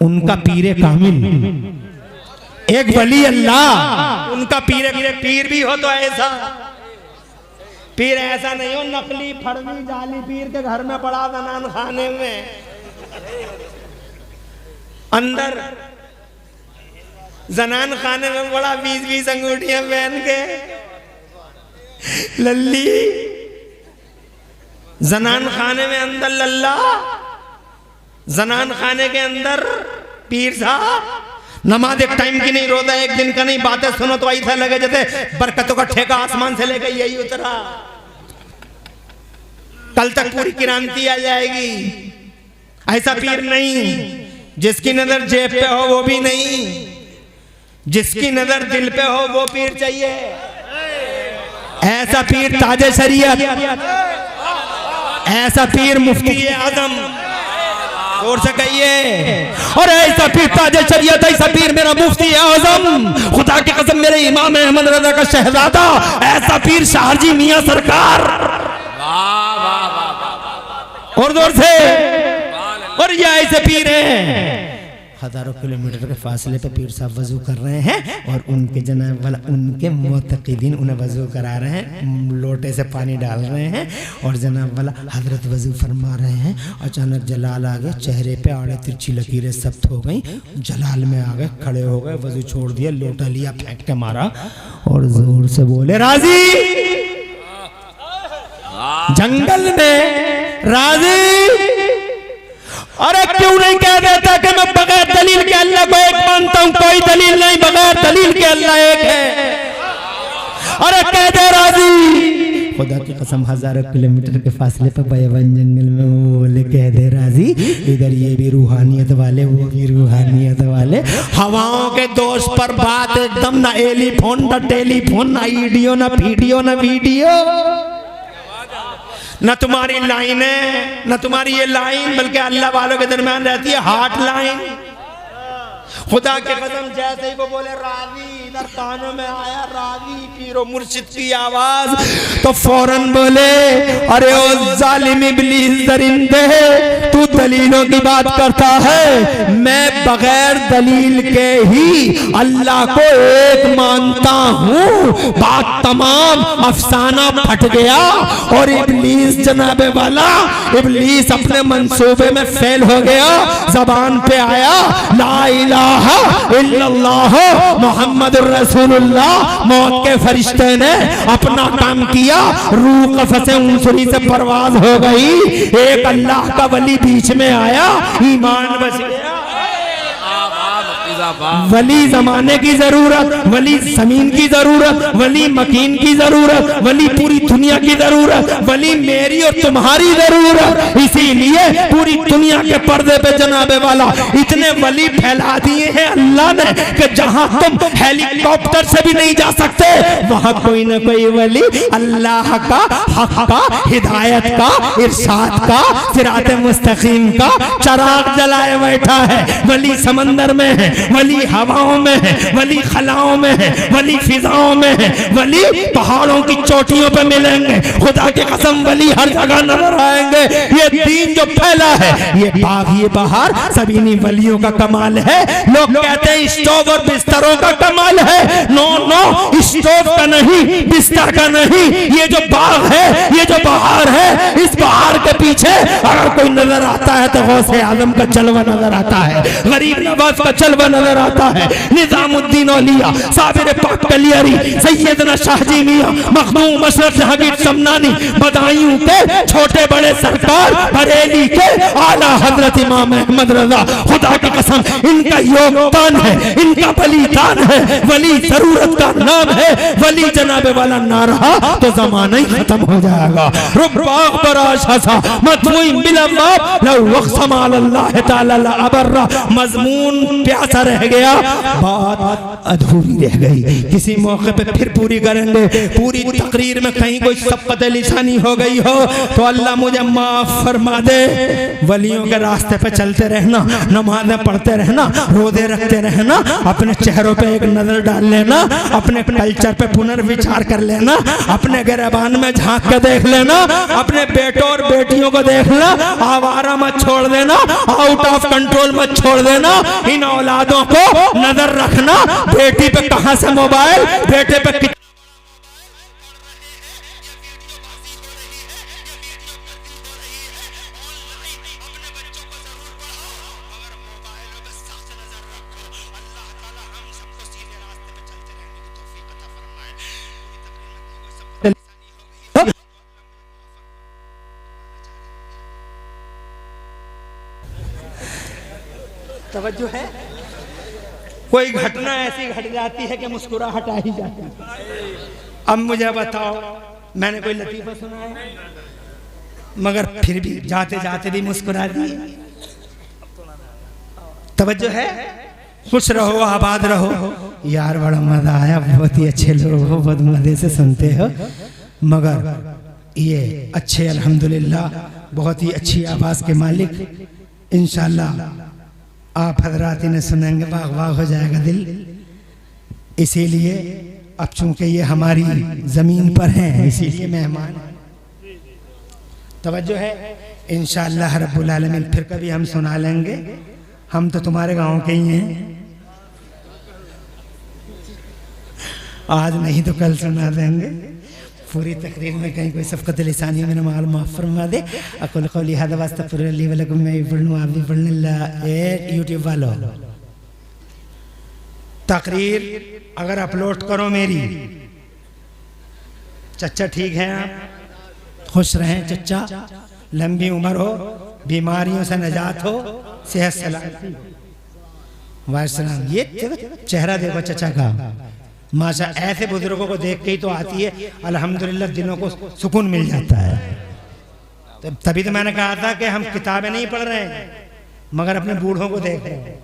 Speaker 1: उनका पीरे कामिल, एक वली अल्लाह, उनका पीर भी हो तो ऐसा पीर, ऐसा नहीं हो नकली फर्जी जाली पीर के घर में पड़ा जनान खाने में, अंदर जनान खाने में बड़ा 20-20 अंगूठियां पहन के लल्ली, जनान खाने में अंदर लल्ला, जनान खाने के अंदर पीर साहब। नमाज एक टाइम की नहीं, रोजा एक दिन का नहीं। बातें सुनो तो ऐसा लगे जैसे बरकतों का ठेका आसमान से लेकर यही उतरा। कल तक पूरी क्रांति आ जाएगी। ऐसा पीर नहीं। जिसकी नजर जेब पे हो वो भी नहीं, जिसकी नजर दिल पे हो वो पीर चाहिए। ऐसा पीर ताजे शरीयत, ऐसा पीर मुफ्ती आजम, और से कहिए। और ऐसा पीर ताजे शरीयत, ऐसा पीर मेरा मुफ्ती आजम, खुदा की कसम मेरे इमाम अहमद रजा का शहजादा, ऐसा पीर शाहजी मियां सरकार। और जोर से। और ये ऐसे पीर हैं, हजारों किलोमीटर के फासले पे पीर साहब वजू कर रहे हैं और उनके जनाब वाला, उनके मुतक़िदीन उन्हें वजू करा रहे हैं, लोटे से पानी डाल रहे हैं और जनाब वाला हजरत वजू फरमा रहे हैं। अचानक जलाल आ गए, चेहरे पे आड़े तिरछी लकीरें सख्त हो गई, जलाल में आ गए, खड़े हो गए, वजू छोड़ दिया, लोटा लिया, फेंक के मारा और जोर से बोले राजी। जंगल में राजी। अरे क्यों नहीं कह देता कि मैं बगैर दलील के अल्लाह को एक मानता हूं? कोई दलील नहीं, बगैर दलील के अल्लाह एक है। अरे कह दे राजी। खुदा की कसम हजारों किलोमीटर के फासले पर बयान जंगल में वो बोले कह दे राजी। इधर ये भी रूहानियत वाले, वो भी रूहानियत वाले। हवाओं के दोस्त पर बात एकदम, ना एलीफोन ना टेलीफोन, ना ईडियो ना वीडियो ना वीडियो, न तुम्हारी लाइन है, न तुम्हारी ये लाइन, बल्कि अल्लाह वालों के दरमियान रहती है हॉट लाइन। खुदा के कसम जैसे ही वो बोले रावी, इधर कानों में आया रावी पीरो मुर्शिद की आवाज, तो फौरन बोले अरे ओ जालिम इब्लीस दरिंदे, तू दलीलों की बात करता है, मैं बगैर दलील के ही अल्लाह को एक मानता हूँ। बात तमाम, अफसाना फट गया और इब्लीस जनाबे वाला, इब्लीस अपने मंसूबे में फेल हो गया। जबान पे आया ला इलाहा इल्लल्लाह मुहम्मदुर रसूलुल्लाह। मौत के फरिश्ते ने अपना काम किया, रूह कफ़से उनसुरी से परवाज हो गई। एक अल्लाह का वली बीच में आया, ईमान बच गया। वली जमाने की जरूरत, वली जमीन की जरूरत, वली मकीन की जरूरत, वली पूरी दुनिया की जरूरत, वली मेरी और तुम्हारी जरूरत। इसीलिए पूरी दुनिया के पर्दे पे जनाबे वाला इतने वली फैला दिए हैं अल्लाह ने कि जहां तुम हेलीकॉप्टर से भी नहीं जा सकते, वहां कोई ना कोई वली अल्लाह का, हक का, हिदायत का, इरशाद का, सिरात मुस्तकीम का चराग जलाए बैठा है। वली समंदर में है, वली हवाओं में है, वली खलाओं में है, वली फिजाओं में है, वली पहाड़ों की चोटियों पे मिलेंगे। खुदा की कसम वली हर जगह नजर आएंगे। ये दीन जो फैला है, ये बाग ये बहार सभी नी वलियों का कमाल है। लोग कहते हैं स्टोव और बिस्तरों का कमाल है। नो नो, स्टोव का नहीं, बिस्तर का नहीं, ये जो बाग है, ये जो बहार है, इस बहार के पीछे अगर कोई नजर आता है तो गौसे आजम का जलवा नजर आता है, गरीब नवाज का जलवा नजर आता है। निजामुद्दीन औलिया, साबिर पाक कलियारी, सैयदना शाहजी मियां, मखदूम अशरफ जहांगीर समनानी, बदायूं के छोटे बड़े सरकार, बरेली के आला हजरत इमाम अहमद रजा, खुदा की कसम इनका योगदान है, इनका बलिदान है। वली जरूरत का नाम है, वली जनाबे वाला ना रहा तो जमाना ही खत्म हो जाएगा। रुबाग बराश हसा मदमुइन बिलबाब लौ वक्सम अल्लाह ताला ला अबर्रा, मजमून प्यासा रह गया, बात अधूरी रह गई। किसी मौके पे फिर पूरी करेंगे। पूरी तकरीर में कहीं कोई सबकत लिसानी हो गई हो तो अल्लाह मुझे माफ फरमा दे। वलियों के रास्ते पे चलते रहना, नमाज़ें पढ़ते रहना, रोजे रखते रहना, अपने चेहरों पे एक नजर डाल लेना, अपने कल्चर पे पुनर्विचार कर लेना, अपने गिरबान में झांक के देख लेना, अपने बेटों और बेटियों को देखना, आवारा मत छोड़ देना, आउट ऑफ कंट्रोल मत छोड़ देना। इन औलादों को नजर रखना, बेटी पे कहां से मोबाइल, बेटे पे तवज्जो है। कोई घटना ऐसी घट जाती है कि मुस्कुराहट आ ही जाती है। अब मुझे बताओ, मैंने कोई लतीफा सुना है मगर फिर भी जाते जाते भी मुस्कुरा दिए। तवज्जो है। खुश रहो, आबाद रहो। यार बड़ा मजा आया, बहुत ही अच्छे लोग हो, बहुत मजे से सुनते हो। मगर ये अच्छे अल्हम्दुलिल्लाह बहुत ही अच्छी आवाज के मालिक, इंशाअल्लाह आप हजरात इन्हें सुनेंगे बाग बाग हो जाएगा दिल। इसीलिए अब चूंकि ये हमारी जमीन पर हैं, इसीलिए मेहमान तवज्जो है। इंशाअल्लाह रब्बुल आलमीन फिर कभी हम सुना लेंगे। हम तो तुम्हारे गांव के ही हैं, आज नहीं तो कल सुना देंगे। पूरी तकरीर में कहीं कोई सफ़क़त लिसानी में माल माफ़ फरमा दे। अकुल क़ौली हाज़ा व अस्तग़फ़िरुल्लाह व लकुम, मैं पढ़ूँ आप भी पढ़ने ला। यूट्यूब वालों, तकरीर अगर अपलोड करो मेरी, चच्चा ठीक है, आप खुश रहें चच्चा, लंबी उम्र हो, बीमारियों से निजात हो, सेहत सलामती। वालेकुम, ये चेहरा देखो चचा का, माशा, ऐसे बुजुर्गों को देख के ही तो आती है अल्हम्दुलिल्लाह, दिलों को सुकून मिल जाता है। तो तभी तो मैंने कहा था कि हम किताबें नहीं पढ़ रहे हैं मगर अपने बूढ़ों को देख रहे हैं।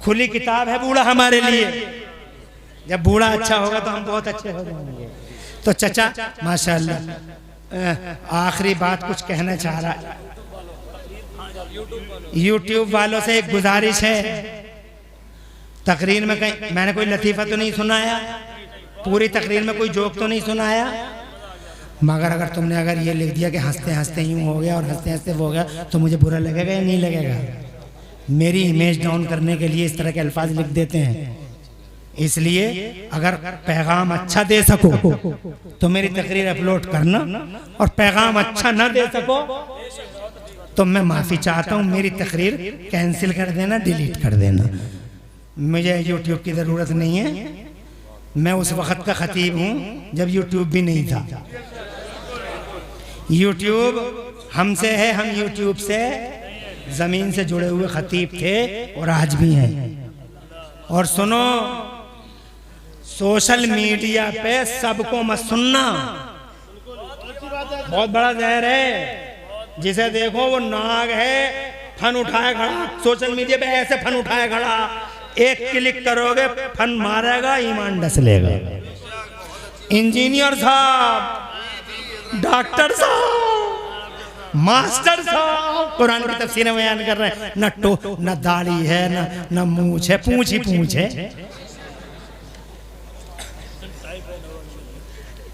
Speaker 1: खुली किताब है बूढ़ा हमारे लिए। जब बूढ़ा अच्छा होगा तो हम बहुत अच्छे हो जाएंगे। तो चचा माशाअल्लाह, आखिरी बात कुछ कहना चाह रहा है। यूट्यूब वालों से एक गुजारिश है, तकरीर में कहीं मैंने कोई लतीफ़ा तो नहीं सुनाया, पूरी तकरीर में कोई जोक तो नहीं सुनाया, मगर अगर तुमने अगर ये लिख दिया कि हंसते हंसते यूँ हो गया और हंसते हंसते वो हो गया तो मुझे बुरा लगेगा या नहीं लगेगा? मेरी इमेज डाउन करने के लिए इस तरह के अल्फाज लिख देते हैं। इसलिए अगर पैगाम अच्छा दे सको तो मेरी तकरीर अपलोड करना, और पैगाम अच्छा ना दे सको तो मैं माफ़ी चाहता हूँ, मेरी तकरीर कैंसिल कर देना, डिलीट कर देना। मुझे यूट्यूब की ज़रूरत नहीं है। मैं उस वक़्त का ख़तीब हूँ जब यूट्यूब भी नहीं था। यूट्यूब हमसे है, हम यूट्यूब से ज़मीन से जुड़े हुए ख़तीब थे और आज भी हैं। और सुनो, सोशल मीडिया पे सबको मत सुनना, बहुत बड़ा जहर है। जिसे देखो वो नाग है, फन उठाए खड़ा, सोशल मीडिया पे ऐसे फन उठाए खड़ा, एक क्लिक करोगे फन मारेगा, ईमान डस लेगा। इंजीनियर साहब, डॉक्टर साहब, मास्टर साहब कुरान की तफसीरें बयान कर रहे हैं, न दाढ़ी है, न मूंछ है, पूंछ ही पूंछ है,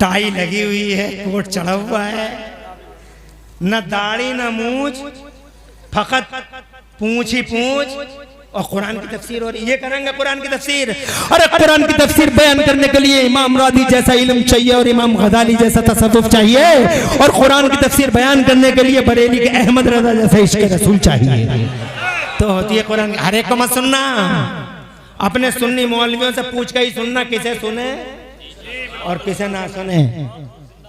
Speaker 1: टाई लगी हुई है, कोट चढ़ा हुआ है, न दाढ़ी न मूंछ, फकत पूंछ ही पूंछ, और कुरान की तफसीर। और ये करेंगे कुरान की तफसीर। अरे कुरान की तफसीर बयान करने के लिए इमाम रादी जैसा इल्म चाहिए और इमाम गजाली जैसा तसव्वुफ चाहिए, और कुरान की तफसीर बयान करने के लिए बरेली के अहमद रजा जैसा इश्क़ रसूल चाहिए। तो होती है कुरान। हर एक को मत सुनना, अपने सुन्नी मौलवियों से पूछ के ही सुनना, किसे सुने और किसे ना सुने।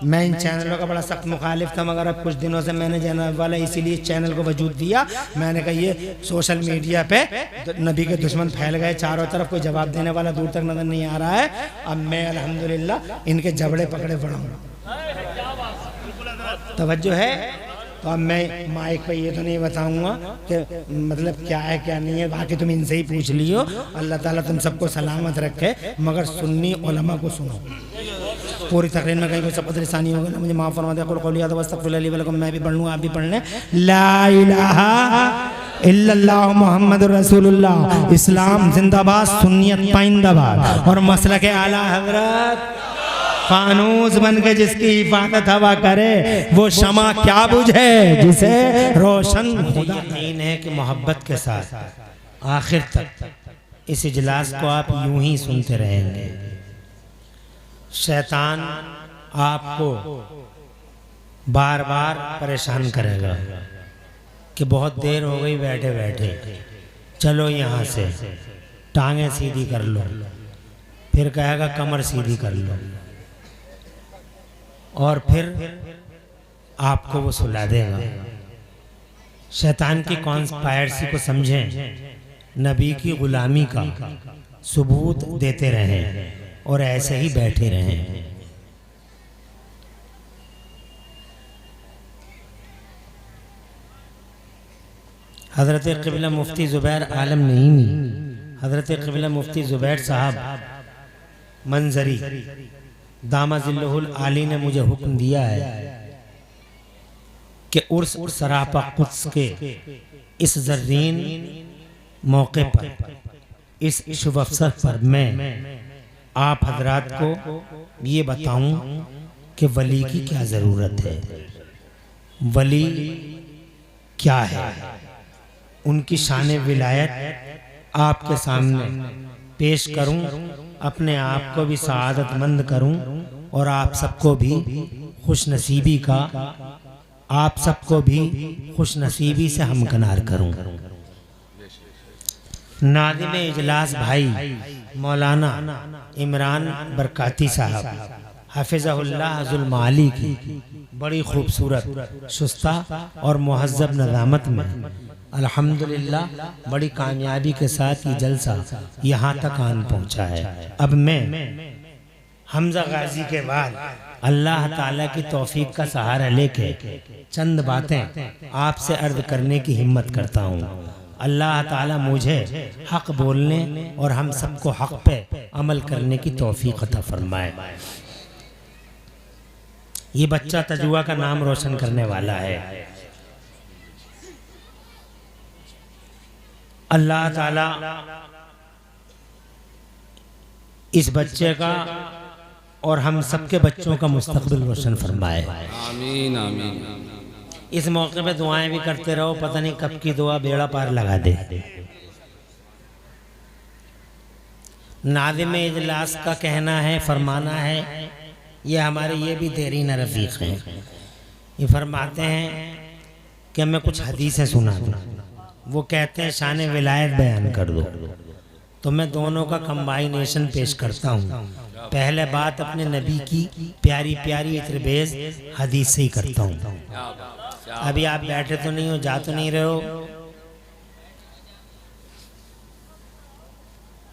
Speaker 1: मैं इन चैनलों का बड़ा सख्त मुखालिफ था, मगर अब कुछ दिनों से मैंने जनाब वाला इसीलिए चैनल को वजूद दिया। मैंने कहा ये सोशल मीडिया पे नबी के दुश्मन फैल गए चारों तरफ, कोई जवाब देने वाला दूर तक नजर नहीं आ रहा है। अब मैं अल्हम्दुलिल्लाह इनके जबड़े पकड़े बढ़ाऊंगा। तवज्जो है। तो अब मैं माइक पे ये तो नहीं बताऊंगा कि मतलब क्या है क्या नहीं है, बाकी तुम इनसे ही पूछ लियो। अल्लाह ताला तुम सबको सलामत रखे, मगर सुन्नी उलमा को सुनो। पूरी तकरीर में कहीं कोई सबक लिसानी होगा ना, मुझे माफ़ फरमा दे। कुल कौलिया तो वस्तगफिर ली वलकुम, मैं भी पढ़ लूँ आप भी पढ़ लें। ला इलाहा इल्लल्लाह मुहम्मदुर रसूलुल्लाह। इस्लाम जिंदाबाद, सुन्नियत पाइंदाबाद। और मसलक आला हजरत फानूस बन के जिसकी हिफाजत हवा करे, वो शमा क्या बुझे जिसे रोशन खुदा। यकीन है कि मोहब्बत के साथ आखिर तक इस इजलास को आप यूं ही सुनते रहेंगे। शैतान आपको बार बार परेशान करेगा कि बहुत देर हो गई बैठे बैठे, चलो यहाँ से टांगे सीधी कर लो, फिर कहेगा कमर सीधी कर लो, और फिर आपको वो सुला देगा। शैतान की कॉन्स्पायरेसी को समझें, नबी की गुलामी का सबूत देते रहें और ऐसे ही बैठे रहें। हज़रत क़िबला मुफ्ती ज़ुबैर आलम नईमी, हज़रत क़िबला मुफ्ती ज़ुबैर साहब मंजरी दामाजिल्लहुल आली ने मुझे हुक्म दिया है कि उर्स सरापा कुद्स के इस ज़र्रीन मौके पर, इस शुभ अवसर पर मैं आप हजरात को ये बताऊं कि वली की क्या ज़रूरत है, वली क्या है, उनकी शान विलायत आपके सामने पेश करूं, अपने आप को भी सआदतमंद करूं और आप सबको भी खुशनसीबी का, आप सबको भी खुशनसीबी से हमकनार करूं। नादिम इजलास भाई मौलाना इमरान बरकाती साहब हाफिज़हुल्लाह अज़ुल माली की बड़ी खूबसूरत शुस्ता और मुहज़्ज़ब नज़ामत में अल्हम्दुलिल्लाह बड़ी कामयाबी के साथ ये जलसा यहाँ तक आन पहुँचा है। अब मैं हमजा गाजी के बाद अल्लाह ताला की तौफीक का सहारा लेके चंद बातें आपसे अर्ज करने की हिम्मत करता हूँ। अल्लाह ताला मुझे हक बोलने और हम सबको हक पे अमल करने की तौफीक अता फरमाए। ये बच्चा तजुआ का नाम रोशन करने वाला है। अल्लाह ताला इस बच्चे का और हम सबके बच्चों का मुस्तकबिल रोशन फरमाए।
Speaker 2: आमीन आमीन।
Speaker 1: इस मौके पे दुआएं भी करते रहो, पता नहीं कब की दुआ बेड़ा पार लगा दे। नादिम इजलास का कहना है, फरमाना है, ये हमारे ये भी देरीन रफीक हैं, ये फरमाते हैं कि मैं कुछ हदीसें सुना दूं। वो कहते हैं शान विलायत बयान कर दो, तो मैं दोनों का कंबाइनेशन पेश करता हूँ। पहले बात अपने नबी की प्यारी प्यारी इत्रबेज हदीस से ही करता हूँ। अभी आप बैठे तो नहीं हो, जा तो नहीं रहे हो,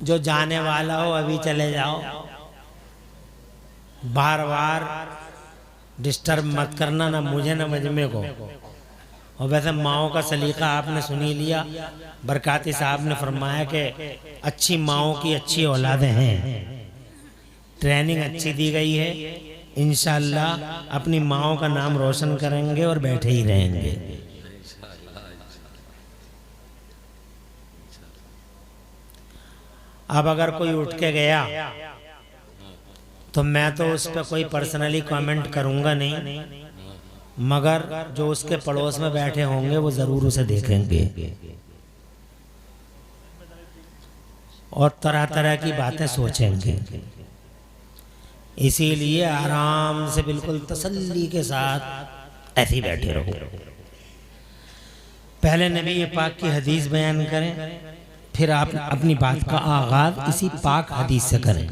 Speaker 1: जो जाने वाला हो अभी चले जाओ, बार बार डिस्टर्ब मत करना, ना मुझे ना मजमे को। और वैसे माओ का सलीका आपने सुनी लिया। बरकाती साहब ने फरमाया कि अच्छी माओ की अच्छी औलादें हैं, ट्रेनिंग अच्छी दी गई है, इंशाअल्लाह अपनी माओ का नाम रोशन करेंगे और बैठे ही रहेंगे। अब अगर कोई उठ के गया तो मैं तो उस पर कोई पर्सनली कमेंट करूंगा नहीं, मगर जो उसके पड़ोस में बैठे होंगे वो जरूर उसे देखेंगे और तरह तरह की बातें सोचेंगे। इसीलिए आराम से बिल्कुल तसल्ली के साथ ऐसे ही बैठे रहो। पहले नबी पाक की हदीस बयान करें, फिर आप अपनी बात का आगाज इसी पाक हदीस से करें।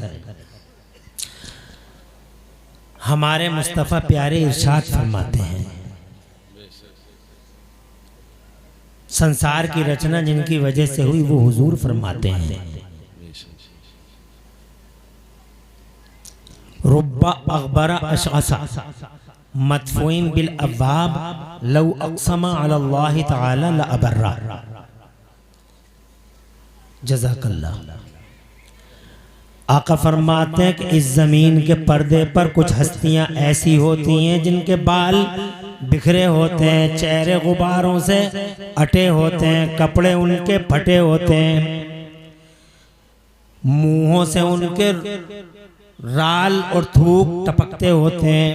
Speaker 1: हमारे मुस्तफ़ा प्यारे इरशाद फरमाते हैं, संसार की रचना जिनकी वजह से हुई वो हुजूर फरमाते हैं, रुब्बा अखबरा अशअसा मदफूइन बिल अब्वाब लौ अक़समा अलल्लाहि तआला ला अबर्रा। जज़ाकल्लाह। आका फरमाते हैं कि इस ज़मीन के पर्दे पर कुछ हस्तियां ऐसी होती हैं जिनके बाल बिखरे होते हैं, चेहरे गुबारों से अटे होते हैं, कपड़े उनके फटे होते हैं, मुंहों से उनके राल और थूक टपकते होते हैं।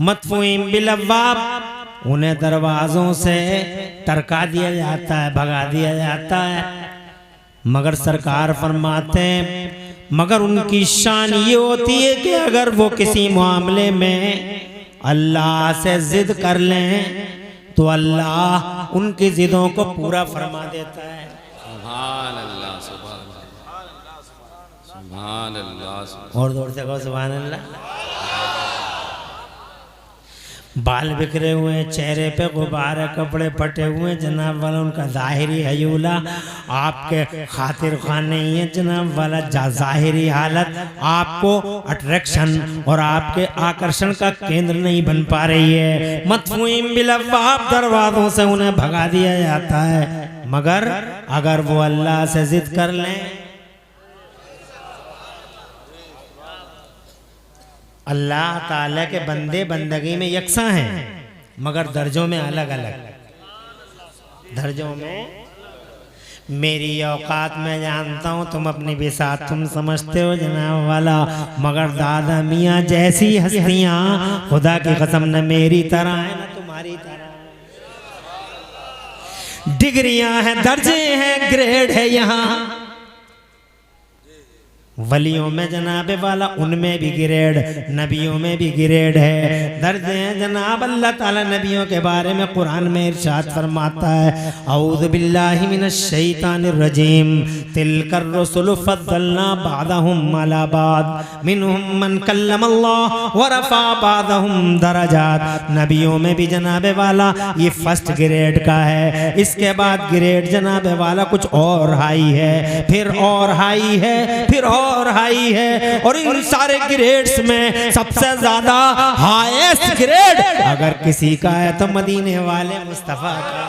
Speaker 1: मदफूइन बिल अब्वाब, उन्हें दरवाज़ों से टरका दिया जाता है, भगा दिया जाता है। मगर सरकार फरमाते हैं, मगर उनकी शान ये होती है कि अगर वो किसी मामले में अल्लाह से जिद कर लें तो अल्लाह उनकी जिदों को पूरा फरमा देता है।
Speaker 2: सुभान अल्लाह, सुभान अल्लाह।
Speaker 1: और जोर से कहो सुभान अल्लाह। बाल बिखरे हुए हैं, चेहरे पे गुब्बार है, कपड़े फटे हुए हैं, जनाब वाला उनका ज़ाहिरी हयूला आपके खातिर खान नहीं है जनाब वाला। ज़ाहिरी हालत आपको अट्रैक्शन और आपके आकर्षण का केंद्र नहीं बन पा रही है। मदफूइन बिल अब्वाब, दरवाज़ों से उन्हें भगा दिया जाता है। मगर अगर वो अल्लाह से जिद कर लें, अल्लाह ताला के बंदे बंदगी में यकसा हैं मगर दर्जों में अलग अलग। दर्जों में मेरी औकात में जानता हूँ, तुम अपनी बिसात तुम समझते हो जनाब वाला, मगर दादा मियाँ जैसी हस्तियाँ खुदा की कसम न मेरी तरह है न तुम्हारी तरह। डिग्रियां हैं, दर्जे हैं, ग्रेड है यहाँ। वलियों में जनाबे वाला उनमें भी ग्रेड, नबियों में भी ग्रेड है, दर्जे हैं जनाब। अल्लाह ताला नबियों के बारे में कुरान में इरशाद फरमाता है, औज़ु बिल्लाहि मिनश शैतानिर रजीम, तिलकर रसुलु फद्दलना बादहुम अला बाद, मिनहुम मन कल्लमल्लाह व रफ़ा बादहुम दरजात। नबियों में भी जनाबे वाला ये फर्स्ट ग्रेड का है। इसके बाद ग्रेड जनाबे वाला कुछ और हाई है, फिर और हाई है, फिर और हाई है। और इन सारे ग्रेड्स में सबसे ज्यादा हाईएस्ट ग्रेड अगर किसी का है तो मदीने वाले मुस्तफा का।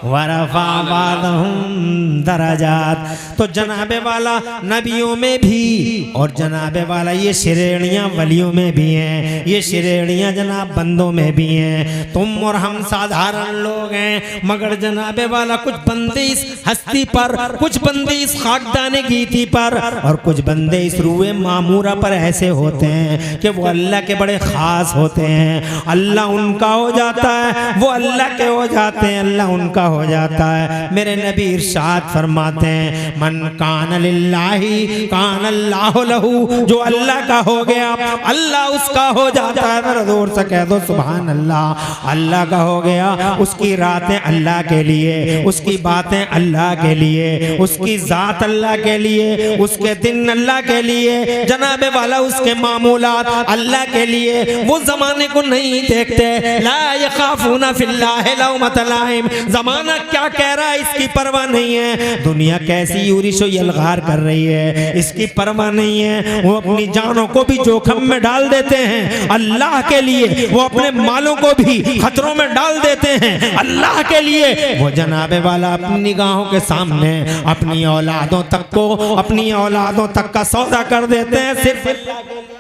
Speaker 1: वरफ़ा बादहुम दरजात। तो जनाबे वाला नबियों में भी और जनाबे वाला ये श्रेणियाँ वलियों में भी हैं, ये श्रेणियाँ जनाब बंदों में भी हैं। तुम और हम साधारण लोग हैं, मगर जनाबे वाला कुछ बंदे इस हस्ती पर, कुछ बंदे इस खाकदाने गीती पर और कुछ बंदे इस रूए मामूरा पर ऐसे होते हैं कि वो अल्लाह के बड़े ख़ास होते हैं। अल्लाह उनका हो जाता है, वो अल्लाह के हो जाते हैं, अल्लाह उनका हो जाता है। मेरे नबी इरशाद फरमाते हैं, मन कान लिल्लाहि कान अल्लाहु लहू, जो अल्लाह का हो गया अल्लाह उसका हो जाता है। मेरा जोर से कह दो सुभान अल्लाह। अल्लाह का हो गया, उसकी रातें अल्लाह के लिए, उसकी बातें अल्लाह के लिए, उसकी जात अल्लाह के लिए, उसके दिन अल्लाह के लिए, जनाबे वाला उसके मामूलात अल्लाह के लिए। वो जमाने को नहीं देखते, ला यखाफूना फिल्लाहि लौमत लाइम। जमाना क्या कह रहा है इसकी परवाह नहीं है, दुनिया कैसी यूरिशो यलगार कर रही है इसकी परवाह नहीं है। वो अपनी जानों को भी जोखम में डाल देते हैं अल्लाह के लिए, वो अपने मालों को भी खतरों में डाल देते हैं अल्लाह के लिए। वो जनाबे वाला अपनी निगाहों के सामने अपनी औलादों तक को, अपनी औलादों तक का सौदा कर देते हैं सिर्फ अल्लाह के लिए।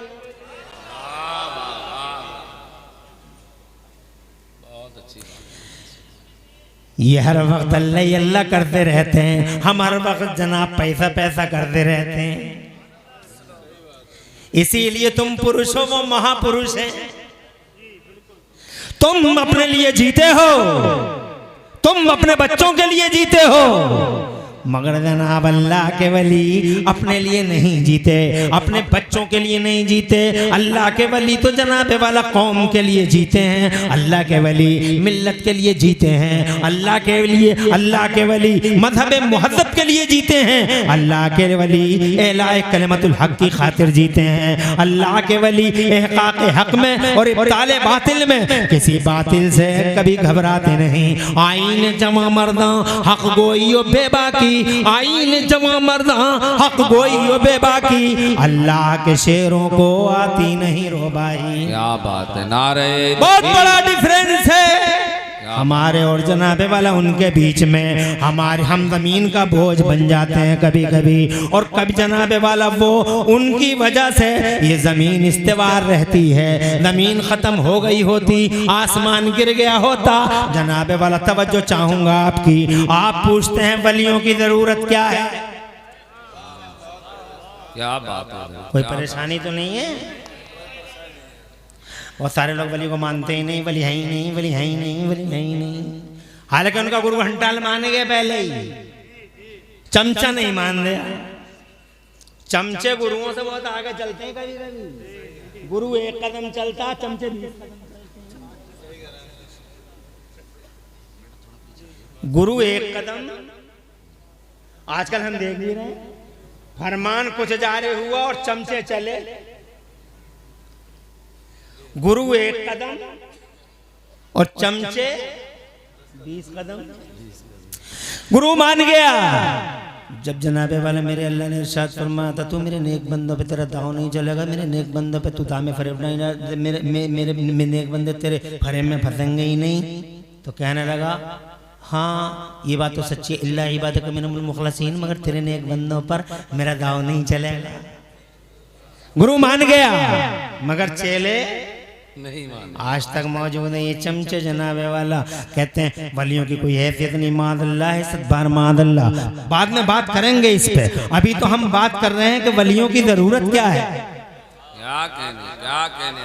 Speaker 1: ये हर वक्त अल्लाह अल्लाह करते रहते हैं, हम हर वक्त जनाब पैसा पैसा करते रहते हैं। इसीलिए तुम पुरुष हो, वो महापुरुष हैं। तुम अपने लिए जीते हो, तुम अपने बच्चों के लिए जीते हो, मगर जनाब अल्लाह के वली अपने लिए नहीं जीते, अपने बच्चों के लिए नहीं जीते। अल्लाह के वली तो जनाब वाला कौम के लिए जीते हैं, अल्लाह के वली मिल्लत के लिए जीते हैं, अल्लाह के लिए, अल्लाह के वली मजहब मुहद्दब के लिए जीते हैं, अल्लाह के वली एलाए कलिमतुल हक की खातिर जीते हैं, अल्लाह के वली इहकाक हक में और इब्ताले बातिल में किसी बातिल से कभी घबराते नहीं। आईन जमा मर्दा हक गोइयो बेबाकी, आईन जमा मर्दा हक गोइयो बेबाकी, अल्लाह के शेरों को आती नहीं रोबाई।
Speaker 2: क्या बात है, नारे
Speaker 1: बहुत बड़ा डिफरेंस है हमारे और जनाबे वाला उनके बीच में। हमारे हम जमीन का बोझ बन जाते हैं कभी कभी, और कभी जनाबे वाला वो उनकी वजह से ये जमीन इस्तेवार रहती है। जमीन खत्म हो गई होती, आसमान गिर गया होता। जनाबे वाला तवज्जो चाहूंगा आपकी। आप पूछते हैं वलियों की जरूरत क्या है?
Speaker 2: क्या बात है,
Speaker 1: कोई परेशानी तो नहीं है? बहुत सारे लोग वली को मानते ही नहीं, वली है ही नहीं, वली है ही नहीं, वली है ही नहीं। हालांकि उनका गुरु घंटाल मान गए पहले ही, चमचा नहीं मान दिया। चमचे गुरुओं से बहुत आगे चलते हैं कभी कभी। गुरु एक कदम चलता, चमचे 20 कदम चलते। गुरु एक कदम, आजकल हम देख भी रहे हैं, फरमान कुछ जारी हुआ और चमचे चले। गुरु एक कदम और चमचे 20 कदम। गुरु मान गया। जब जनाबे वाला मेरे अल्लाह ने इरशाद फरमाया था, तू मेरे नेक बंदों पे तेरा दाव नहीं चलेगा, मेरे नेक बंदों पे तू दामे फरेब नहीं, मेरे नेक बंदे तेरे फरेब में फंसेंगे ही नहीं। तो कहने लगा, हाँ ये बात तो सच्ची है, इल्ला इबादक मिनल मुखलसीन, मगर तेरे नेक बंदों पर मेरा दाव नहीं चलेगा। गुरु मान गया, मगर चेले
Speaker 2: नहीं मान।
Speaker 1: आज तक मौजूद है ये चमचे जनाबे वाला। कहते हैं वलियों की कोई हैसियत नहीं, मादल्ला है, सदबार मादल्ला। बाद में बात करेंगे इस पे, अभी तो हम बात कर रहे हैं कि वलियों की जरूरत क्या है।
Speaker 2: क्या कहने, क्या कहने।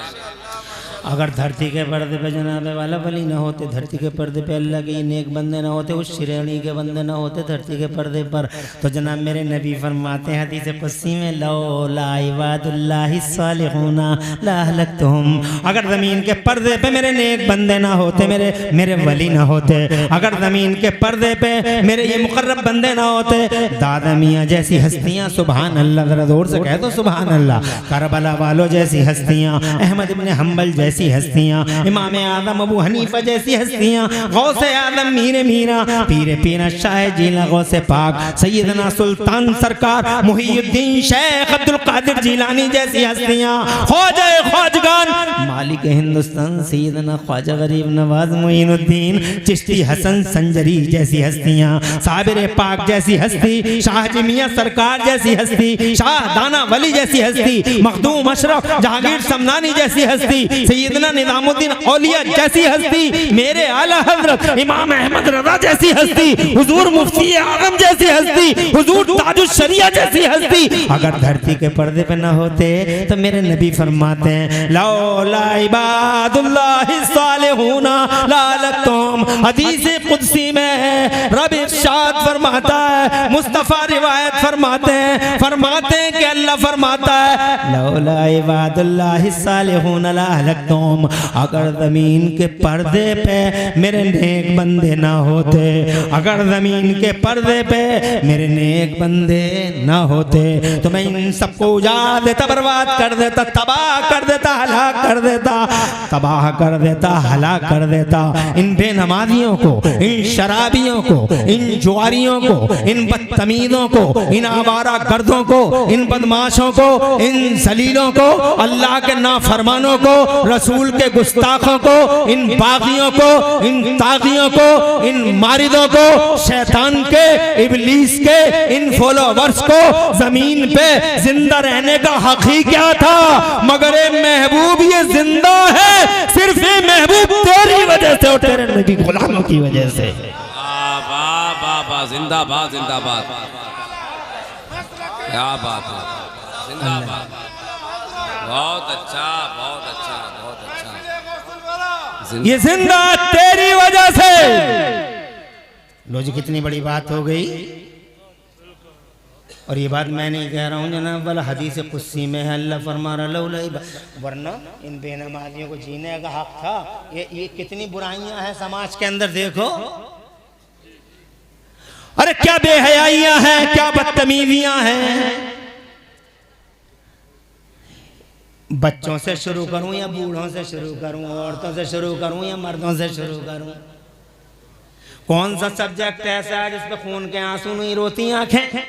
Speaker 1: अगर धरती के पर्दे पे जनाबे वाला वली ना होते, धरती के पर्दे पे अल्लाह के नेक बंदे ना होते, उस श्रेणी के बंदे ना होते धरती के पर्दे पर, तो जनाब मेरे नबी फरमाते हैं हदीस कुदसी में, लौला इबादुल्लाहि सालिहूना लहलकतुहुम। अगर ज़मीन के पर्दे पे मेरे नेक बंदे ना होते, मेरे वली ना होते, अगर ज़मीन के पर्दे पे मेरे ये मुकर्रब बंदे ना होते, दादा मियाँ जैसी हस्तियाँ, सुभान अल्लाह, ज़रा जोर से कह दो सुभान अल्लाह, करबला वालों जैसी हस्तियाँ, अहमद इब्न हम्बल जैसी हस्तियां, इमाम आजम अबू हनीफा जैसी हस्तियां, गौसे आजम मीर मीरा, पीर पीर शाह जिला गौसे पाक, सैयदना सुल्तान सरकार मुहियुद्दीन शेख अब्दुल कादिर जिलानी जैसी हस्तियां, ख्वाजा ख्वाजगान मालिक हिंदुस्तान सैयदना ख्वाजा गरीब नवाज मुइनुद्दीन चिश्ती हसन संजरी जैसी हस्तियां, साबिर पाक जैसी हस्ती, शाह मियां सरकार जैसी हस्ती, शाह दाना वली जैसी हस्ती, मखदूम अशरफ जहांगीर समनानी जैसी हस्ती, सैयदना निजामुद्दीन औलिया जैसी हस्ती, मेरे आला हजरत इमाम अहमद रजा जैसी हस्ती, हुजूर मुफ्ती आजम जैसी हस्ती, हुजूर ताजुश शरिया जैसी हस्ती अगर धरती के पर्दे पे न होते तो मेरे नबी फरमाते हैं, लौला इबादुल्लाहि सालिहूना ललकतुम। हदीस कुदसी में है, रब इरशाद फरमाता है, मुस्तफा रिवायत फरमाते हैं कि अल्लाह फरमाता है, लौला इबादुल्लाहि सालिहूना ललकतुम। अगर जमीन के पर्दे पे मेरे नेक बंदे ना होते, अगर जमीन के पर्दे पे मेरे नेक बंदे ना होते, तो मैं इन सबको उजाड़ देता, बर्बाद कर देता, तबाह कर देता, हलाक कर देता, तबाह कर देता, हलाक कर देता। इन बेनमाजियों को, इन शराबियों को, इन जुआरियों को, इन बदतमीजों को, इन आवारा गर्दों को, इन बदमाशों को, इन जलीलों को, अल्लाह के नाफरमानों को, रसूल के गुस्ताखों को, इन बागियों को, इन तागियों को, इन मारिदों को, शैतान के, इब्लीस के, इन फॉलोवर्स को जमीन पे जिंदा रहने का हक ही क्या था? मगर महबूब ये जिंदा है सिर्फ ये महबूब तेरी वजह से और तेरे नबी गुलामों की वजह से।
Speaker 2: वाह वाह वाह, जिंदाबाद जिंदाबाद, क्या बात है, जिंदाबाद, बहुत अच्छा बहुत अच्छा बहुत अच्छा।
Speaker 1: ये जिंदा तेरी वजह से। लो जी, कितनी बड़ी बात हो गई। और ये बात मैं नहीं कह रहा हूँ जनाब वाला, हदीस कुस्सी में है, अल्लाह फरमा रहा, वरना इन बेनमाजियों को जीने का हक था। ये कितनी बुराइयां हैं समाज के अंदर, देखो। अरे क्या बेहयाइयां हैं, क्या बदतमीजियां हैं। बच्चों से शुरू करूं या बूढ़ों से शुरू करूं, औरतों से शुरू करूं या मर्दों से शुरू करूं? कौन सा सब्जेक्ट ऐसा है जिस पे खून के आंसू नहीं रोती आंखें?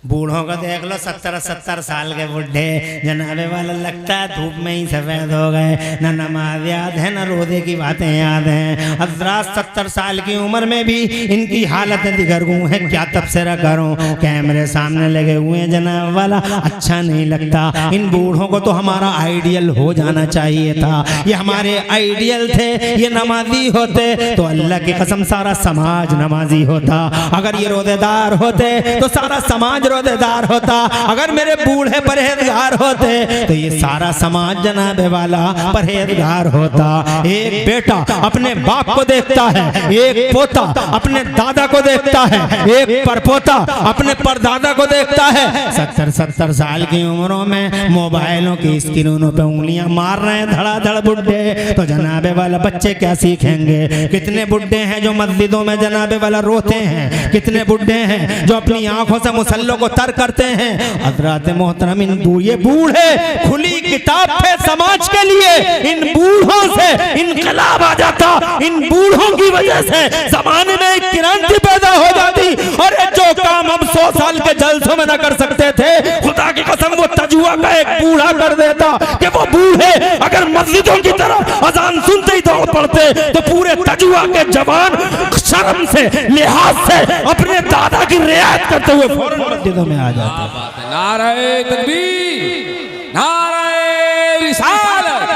Speaker 1: बूढ़ों का देख लो, 70-70 साल के बुढ़े जनाबे वाला, लगता है धूप में ही सफेद हो गए। ना नमाज याद है, ना रोजे की बातें याद हैं। हज़रात 70 साल की उम्र में भी इनकी हालत दिगरगू है। क्या तबसरा करूं, कैमरे सामने लगे हुए हैं जनाब वाला, अच्छा नहीं लगता। इन बूढ़ों को तो हमारा आइडियल हो जाना चाहिए था। ये हमारे आइडियल थे, ये नमाजी होते तो अल्लाह की कसम सारा समाज नमाजी होता। अगर ये रोजेदार होते तो सारा समाज रोजेदार होता। अगर मेरे बूढ़े परहेजगार होते तो ये सारा समाज जनाबे वाला परहेजगार होता। एक बेटा अपने बाप को देखता है, एक पोता अपने दादा को देखता है, एक परपोता अपने परदादा को देखता है। 70-70 साल की उम्रों में मोबाइलों की स्क्रीनों पे उंगलियां मार रहे हैं धड़ाधड़ बुड्ढे, तो जनाबे वाला बच्चे क्या सीखेंगे? कितने बुड्ढे हैं जो मस्जिदों में जनाबे वाला रोते हैं, कितने बुड्ढे हैं जो अपनी आंखों से मुसल्लों को तर करते हैं। हज़रात मोहतरम, ये बूढ़े खुली किताब थे समाज के लिए। इन बूढ़ों से इनकलाब आ जाता, इन बूढ़ों की वजह से जमाने में एक क्रांति पैदा हो जाती। और जो काम हम 100 साल के जलसों में न कर सकते थे, खुदा की कसम वो तजुआ का एक बूढ़ा कर देता कि वो बूढ़े अगर मस्जिदों की तरफ अजान सुनते ही दौड़ पड़ते तो पूरे तजुआ के जवान शर्म से, लिहाज से अपने दादा की रियायत करते हुए फौरन मस्जिदों में आ जाते।
Speaker 2: नारे तकबीर, नारे रिसालत,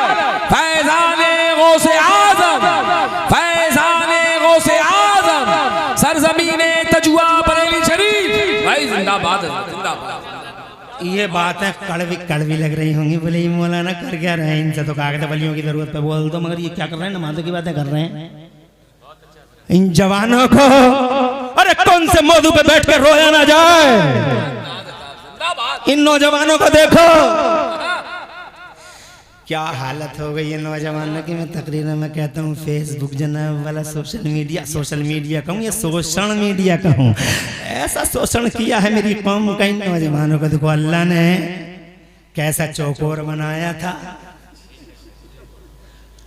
Speaker 2: फैज़ाने गौसे आज़म, फैज़ाने गौसे आज़म, सरज़मीने तजुआ बरेली शरीफ। भाई जिंदाबाद, जिंदाबाद।
Speaker 1: ये बातें कड़वी कड़वी लग रही होंगी, बोले ये मौलाना कर क्या रहे हैं, इनसे तो कागज वलियों की जरूरत पे बोल दो, मगर ये क्या कर रहे हैं, नमाजों की बातें कर रहे हैं। इन जवानों को, अरे कौन से मौजू पे बैठ कर रोया ना जाए। इन नौजवानों को देखो क्या हालत हो गई है नौजवानों की। मैं तकरीर में कहता हूँ फेसबुक जनाब वाला सोशल मीडिया कहूँ या सोशल मीडिया कहूँ, ऐसा शोषण किया है मेरी कौम का। इन नौजवानों को देखो, अल्लाह ने कैसा चौकोर बनाया था।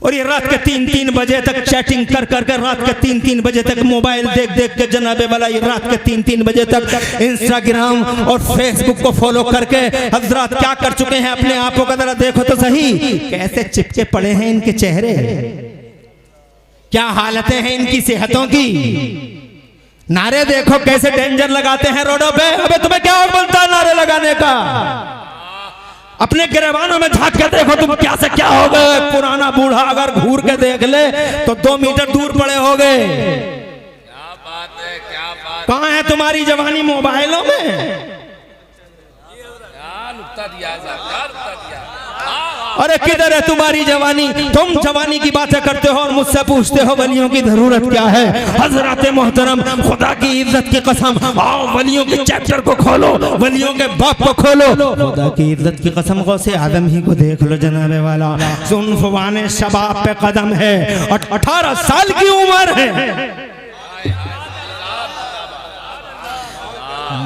Speaker 1: और ये रात के 3-3 बजे तक चैटिंग कर रात के 3-3 बजे तक मोबाइल देख के जनाबे वाला, ये रात के 3-3 बजे तक इंस्टाग्राम और फेसबुक को फॉलो करके हजरात क्या कर चुके हैं अपने आपों का जरा देखो तो सही। कैसे चिपके पड़े हैं इनके चेहरे, क्या हालतें हैं इनकी सेहतों की। नारे देखो कैसे डेंजर लगाते हैं रोडों पे। अबे तुम्हें क्या बनता है नारे लगाने का? अपने गिरबानों में झांक के देखो तुम क्या से क्या हो गए। पुराना बूढ़ा अगर घूर के देख ले तो 2 मीटर दूर पड़े हो गए।
Speaker 2: क्या बात है, क्या बात।
Speaker 1: कहाँ है तुम्हारी जवानी? मोबाइलों में।
Speaker 2: क्या नुक्ता दिया, क्या नुक्ता दिया।
Speaker 1: अरे किधर है तुम्हारी जवानी? तुम जवानी की बातें करते हो और मुझसे पूछते हो वलियों की जरूरत क्या है। हजरत मोहतरम, खुदा की इज्जत की कसम, आओ वलियों के चैप्टर को खोलो, वलियों के बाप को खोलो। खुदा की इज्जत की कसम गौसे आदम ही को देख लो जनाबे वाला। सुनफवाने शबाब पे कदम है, 18 साल की उम्र है।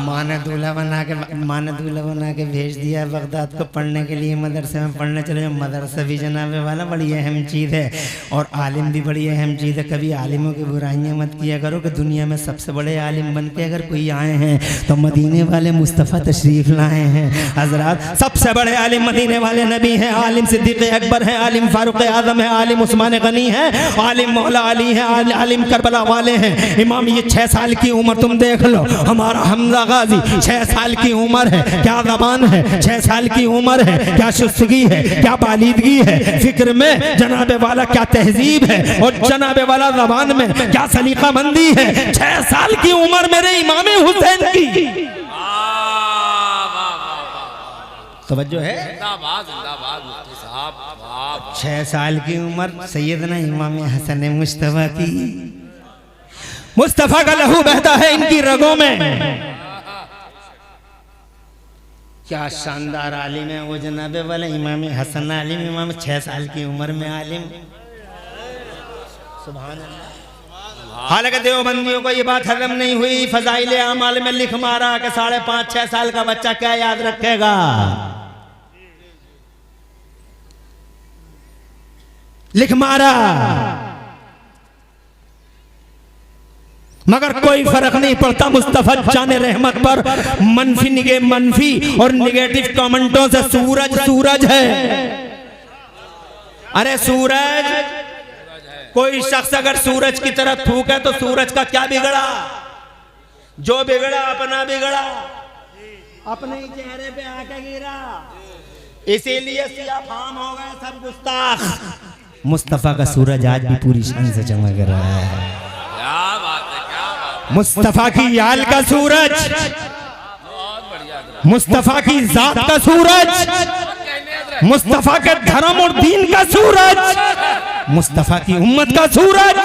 Speaker 1: माने दूल्हा बना के भेज दिया बगदाद को पढ़ने के लिए, मदरसे में पढ़ने चले जाओ। मदरसा भी जनाबे वाला बड़ी अहम चीज़ है और आलिम भी बड़ी अहम चीज़ है। कभी आलिमों की बुराइयां मत किया करो कि दुनिया में सबसे बड़े आलिम बन के अगर कोई आए हैं तो मदीने वाले मुस्तफ़ा तशरीफ़ लाए हैं। हजरात, सबसे बड़े आलिम मदीने वाले नबी हैं। आलिम सिद्दीक़ अकबर हैं, आलिम फ़ारूक़ आज़म है, आलिम उस्मान गनी है, आलिम मौला अली है, आलिम करबला वाले हैं। इमाम ये 6 साल की उम्र तुम देख लो। हमारा हमजा गाजी 6 साल की उम्र है, क्या ज़बान है। 6 साल की उम्र है, क्या शुस्तगी है, क्या बालिदगी है। फिक्र में जनाबे वाला क्या तहजीब है और जनाबे वाला ज़बान में क्या सलीका मंदी है। 6 साल की उम्र मेरे इमाम हुसैन की। तवज्जो है?
Speaker 2: जिंदाबाद, जिंदाबाद मुफ्ती साहब।
Speaker 1: 6 साल की उम्र सैयदना इमाम हसन मुस्तफ़ा की। मुस्तफ़ा का लहू बहता है इनकी रगों में। क्या शानदार आलिम है वो जनाबे वाले इमाम हसन आलिम, इमाम 6 साल की उम्र में आलिम। सुभान अल्लाह। हालांकि देवबंदियों को ये बात हजम नहीं हुई, फजाइल आमाल में लिख मारा कि 5.5-6 साल का बच्चा क्या याद रखेगा। लिख मारा, मगर कोई फर्क नहीं पड़ता मुस्तफा जाने रहमत पर मनफी और निगेटिव कमेंटों से सूरज है। अरे सूरज, कोई शख्स अगर सूरज की तरह थूके तो सूरज का क्या बिगड़ा? जो बिगड़ा अपना बिगड़ा, अपने ही चेहरे पे आके गिरा, इसीलिए सिया फाम हो गए सब गुस्ताख। मुस्तफा का सूरज आज भी पूरी शान से चमक रहा है।
Speaker 2: क्या बात है, क्या बात है।
Speaker 1: मुस्तफा की याल का सूरज, मुस्तफा की जात का सूरज, मुस्तफा के धर्म और दीन का सूरज, मुस्तफा की उम्मत का सूरज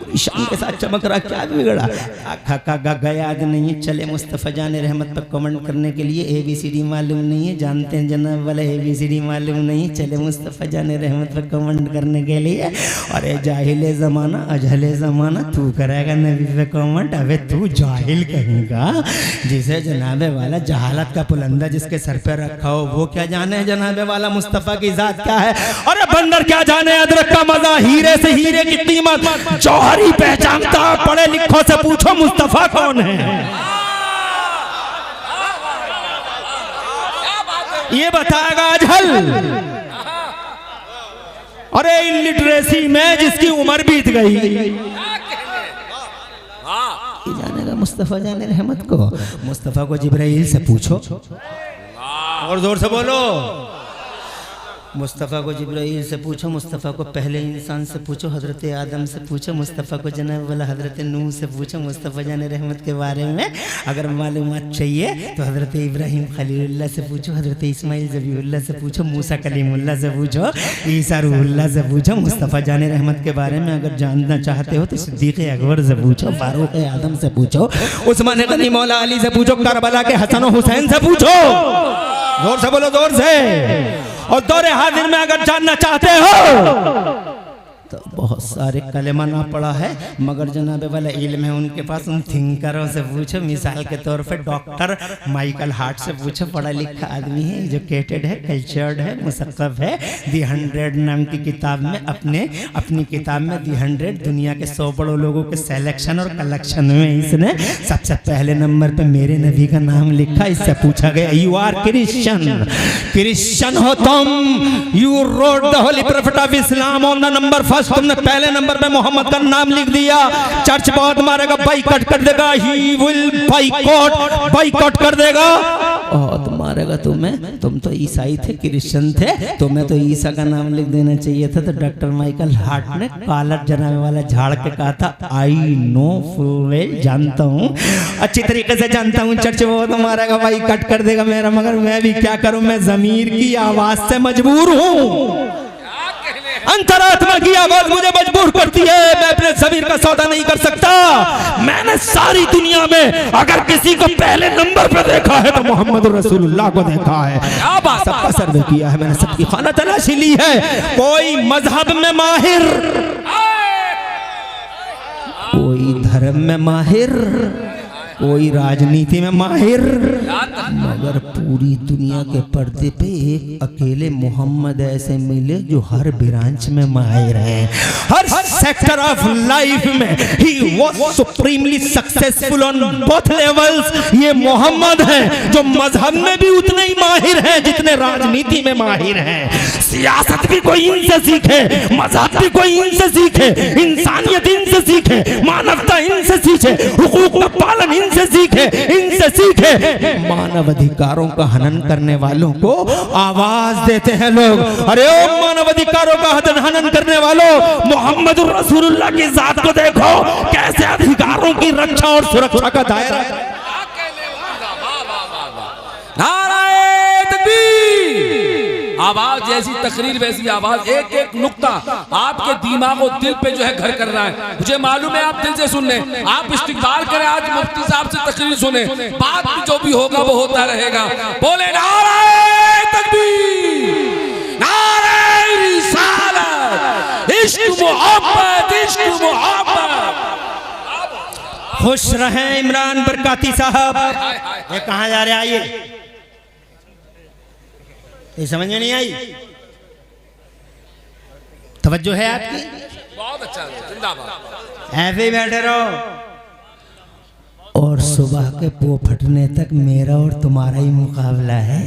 Speaker 1: पूरी शान के साथ चमक रहा। क्या बिगड़ा? आखा याद नहीं है। चले मुस्तफा जाने रहमत पर कमेंट करने के लिए ABCD मालूम नहीं है, जानते हैं जनाब वाले ABCD मालूम नहीं है। चले मुस्तफा जाने रहमत पर कमेंट करने के लिए। अरे जाहिल ज़माना, अजहले ज़माना, तू करेगा नबी पे कमेंट? अबे तू जाहिल कहेगा, जिसे जनाबे वाला जहालत का पुलंदा जिसके सर पे रखा हो वो क्या जाने जनाबे वाला मुस्तफा की जात क्या है? अरे बंदर क्या जाने अदरक का मजा, हीरे से हीरे की कीमत जौहरी पहचानता। पढ़े लिखों से पूछो मुस्तफा कौन है? ये बताएगा अजहल। अरे इलिटरेसी में जिसकी उम्र बीत गई, ये जानेगा मुस्तफा जाने रहमत को। मुस्तफा को जिब्राइल से पूछो, और जोर से बोलो। मुस्तफ़ा को जिब्राइल से पूछो, मुस्तफ़ा को पहले इंसान से पूछो, हज़रत आदम से पूछो, मुस्तफ़ा को जनाब वाला हज़रत नूह से पूछो। मुस्तफ़ा जाने रहमत के बारे में अगर मालूमात चाहिए तो हज़रत इब्राहीम खलीलुल्लाह से पूछो, हज़रत इस्माइल ज़बीहुल्लाह से पूछो, मूसा कलीमुल्लाह से पूछो, ईसा रूहुल्लाह से पूछो। मुस्तफ़ा जाने रहमत के बारे में अगर जानना चाहते हो तो सिद्दीक़ अकबर से पूछो, फारूक आदम से पूछो, उस्मान गनी मौला अली से पूछो, करबला के हसन और हुसैन से पूछो। जोर से बोलो, जोर से। और दौरे हाजिर में अगर जानना चाहते हो तो बहुत सारे कलेमा ना पढ़ा है मगर जनाबे वाला इल्म है उनके पास, उन थिंकरों से पूछो। मिसाल के तौर पे डॉक्टर माइकल हार्ट से पूछो, पढ़ा लिखा आदमी है, एजुकेटेड है, कल्चर्ड है, मुसक्कफ है। दी 100 नाम की किताब में अपनी किताब में दी 100 दुनिया के 100 बड़ों लोगों के सिलेक्शन और कलेक्शन में इसने सबसे पहले नंबर पे मेरे नबी का नाम लिखा। इससे पूछा गया, यू आर क्रिश्चियन हो तुम, you road the holy prophet of Islam on the number first, तुमने पहले नंबर पे मोहम्मद का नाम लिख दिया। चर्च बहुत मारेगा, बाइकआउट कर देगा, ही विल बाइकआउट कर देगा और मारेगा तुम्हें। तुम तो ईसाई थे, क्रिश्चियन थे, तुम्हें तो ईसा का नाम लिख देना चाहिए था। तो डॉक्टर माइकल हार्ट ने कॉलर जनाबे वाला झाड़ के कहा था, आई नो फुल वेल, जानता हूँ, अच्छी तरीके से जानता हूँ, चर्च बहुत मारेगा, बाइकआउट कर देगा मेरा, मगर मैं भी क्या करूँ, मैं जमीर की आवाज से मजबूर हूँ। अंतरात्मा की आवाज मुझे मजबूर करती है, मैं अपने ज़मीर का सौदा नहीं कर सकता। मैंने सारी दुनिया में अगर किसी को पहले नंबर पे देखा है तो मोहम्मद रसूलुल्लाह को देखा है। सबका सर्वे किया है मैंने, सबकी खाना तलाशी ली है। कोई मजहब में माहिर, कोई धर्म में माहिर, कोई राजनीति में माहिर, मगर पूरी दुनिया के पर्दे पे एक अकेले मोहम्मद ऐसे मिले जो हर ब्रांच में माहिर हैं, हर सेक्टर ऑफ लाइफ में he was supremely successful on both levels. ये मोहम्मद हैं जो मजहब में भी उतने ही माहिर हैं जितने राजनीति में माहिर हैं। सियासत भी कोई इनसे सीखे, मजहब भी कोई इनसे सीखे, इंसानियत इनसे सीखे, मानवता इनसे सीखे, हुकूक का पालन इनसे सीखे, इनसे सीखे। मानव अधिकारों का हनन करने वालों को आवाज देते हैं लोग, अरे ओ मानव अधिकारों का हनन करने वालों, मोहम्मद रसूलुल्लाह की जात को देखो, कैसे अधिकारों की रक्षा और सुरक्षा का दायरा है। नाराए तकबीर,
Speaker 2: आवाज जैसी तकरीर वैसी आवाज, एक एक नुक्ता आपके दिमाग और दिल पे जो है घर कर रहा है। मुझे मालूम है आप दिल से सुन रहे, आप इस्तिकबाल करें, आज मुफ्ती साहब से तकरीर सुने, बाद में जो भी होगा वो होता रहेगा। बोले नारे तकबीर, नारे रिसालत, इश्क मोहब्बत, इश्क मोहब्बत।
Speaker 1: खुश रहें इमरान बरकाती साहब। ये कहाँ जा रहे, आइए। ये समझ में नहीं आई? तवज्जो है आपकी?
Speaker 2: बहुत अच्छा, जिंदाबाद।
Speaker 1: ऐसे ही बैठे रहो और सुबह के पो फटने तक मेरा और तुम्हारा ही मुकाबला है।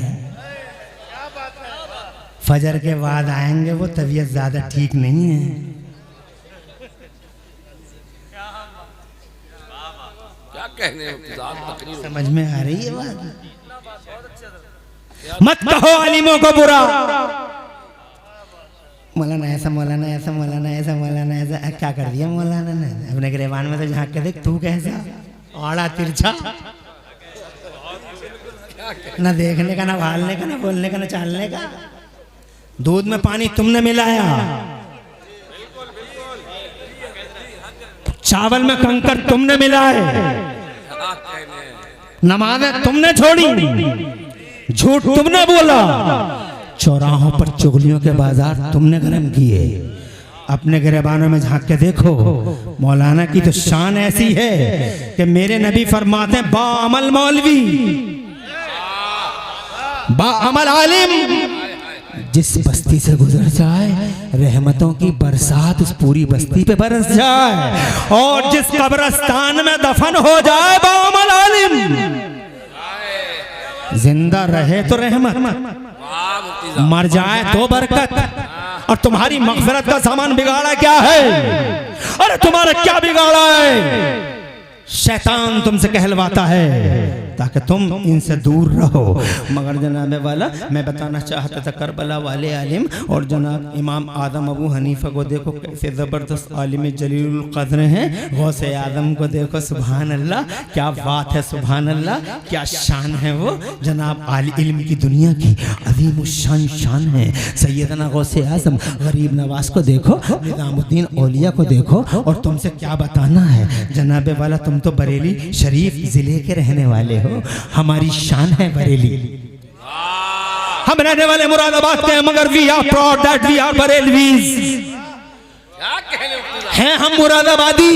Speaker 1: फजर के बाद आएंगे, वो तबीयत ज्यादा ठीक नहीं है।
Speaker 2: क्या कहने तकरीर
Speaker 1: समझ में आ रही है बात? मत कहो आलिमों को बुरा, मौलाना ऐसा, मौलाना ऐसा, मौलाना ऐसा, मौलाना ऐसा। क्या कर दिया मौलाना ने? अपने गिरेबान में तो झांक के देख, तू कैसा आड़ा तिरछा, ना देखने का, ना भालने का, ना बोलने का, ना चालने का। दूध में पानी तुमने मिलाया, चावल में कंकर तुमने मिलाए, नमाज़ें तुमने छोड़ी, झूठ तुमने बोला, चौराहों पर चुगलियों के बाजार तुमने गरम किए। अपने गिरेबानों में झांक के देखो, मौलाना की तो शान ऐसी है कि मेरे नबी फरमाते हैं, बाअमल मौलवी, बाअमल आलिम जिस बस्ती से गुजर जाए, रहमतों की बरसात उस पूरी बस्ती पे बरस जाए, और जिस कब्रिस्तान में दफन हो जाए बाअमल आलिम, जिंदा रहे तो रहमत, मर जाए तो बरकत। और तुम्हारी मग़फ़िरत का सामान बिगाड़ा क्या है? अरे तुम्हारा क्या बिगाड़ा है? शैतान तुमसे कहलवाता है ताकि तुम इनसे दूर रहो। मगर जनाब वाला, मैं बताना चाहता था करबला वाले आलिम और जनाब इमाम आदम अबू हनीफा को देखो कैसे ज़बरदस्त आलिम जलील क़द्र हैं। गौसे आदम को देखो, सुभान अल्लाह, क्या बात है, सुभान अल्लाह, क्या शान है वो। जनाब इल्म की दुनिया की अजीम शान है। सैयदना गौसे आज़म गरीब नवाज को देखो, निज़ामुद्दीन औलिया को देखो, और तुमसे क्या बताना है जनाब वाला, तुम तो बरेली शरीफ ज़िले के रहने वाले हो। हमारी शान है बरेली, हम रहने वाले मुरादाबाद के हैं, मगर we are proud that we are Barelvis.
Speaker 2: क्या कहने
Speaker 1: हैं हम मुरादाबादी,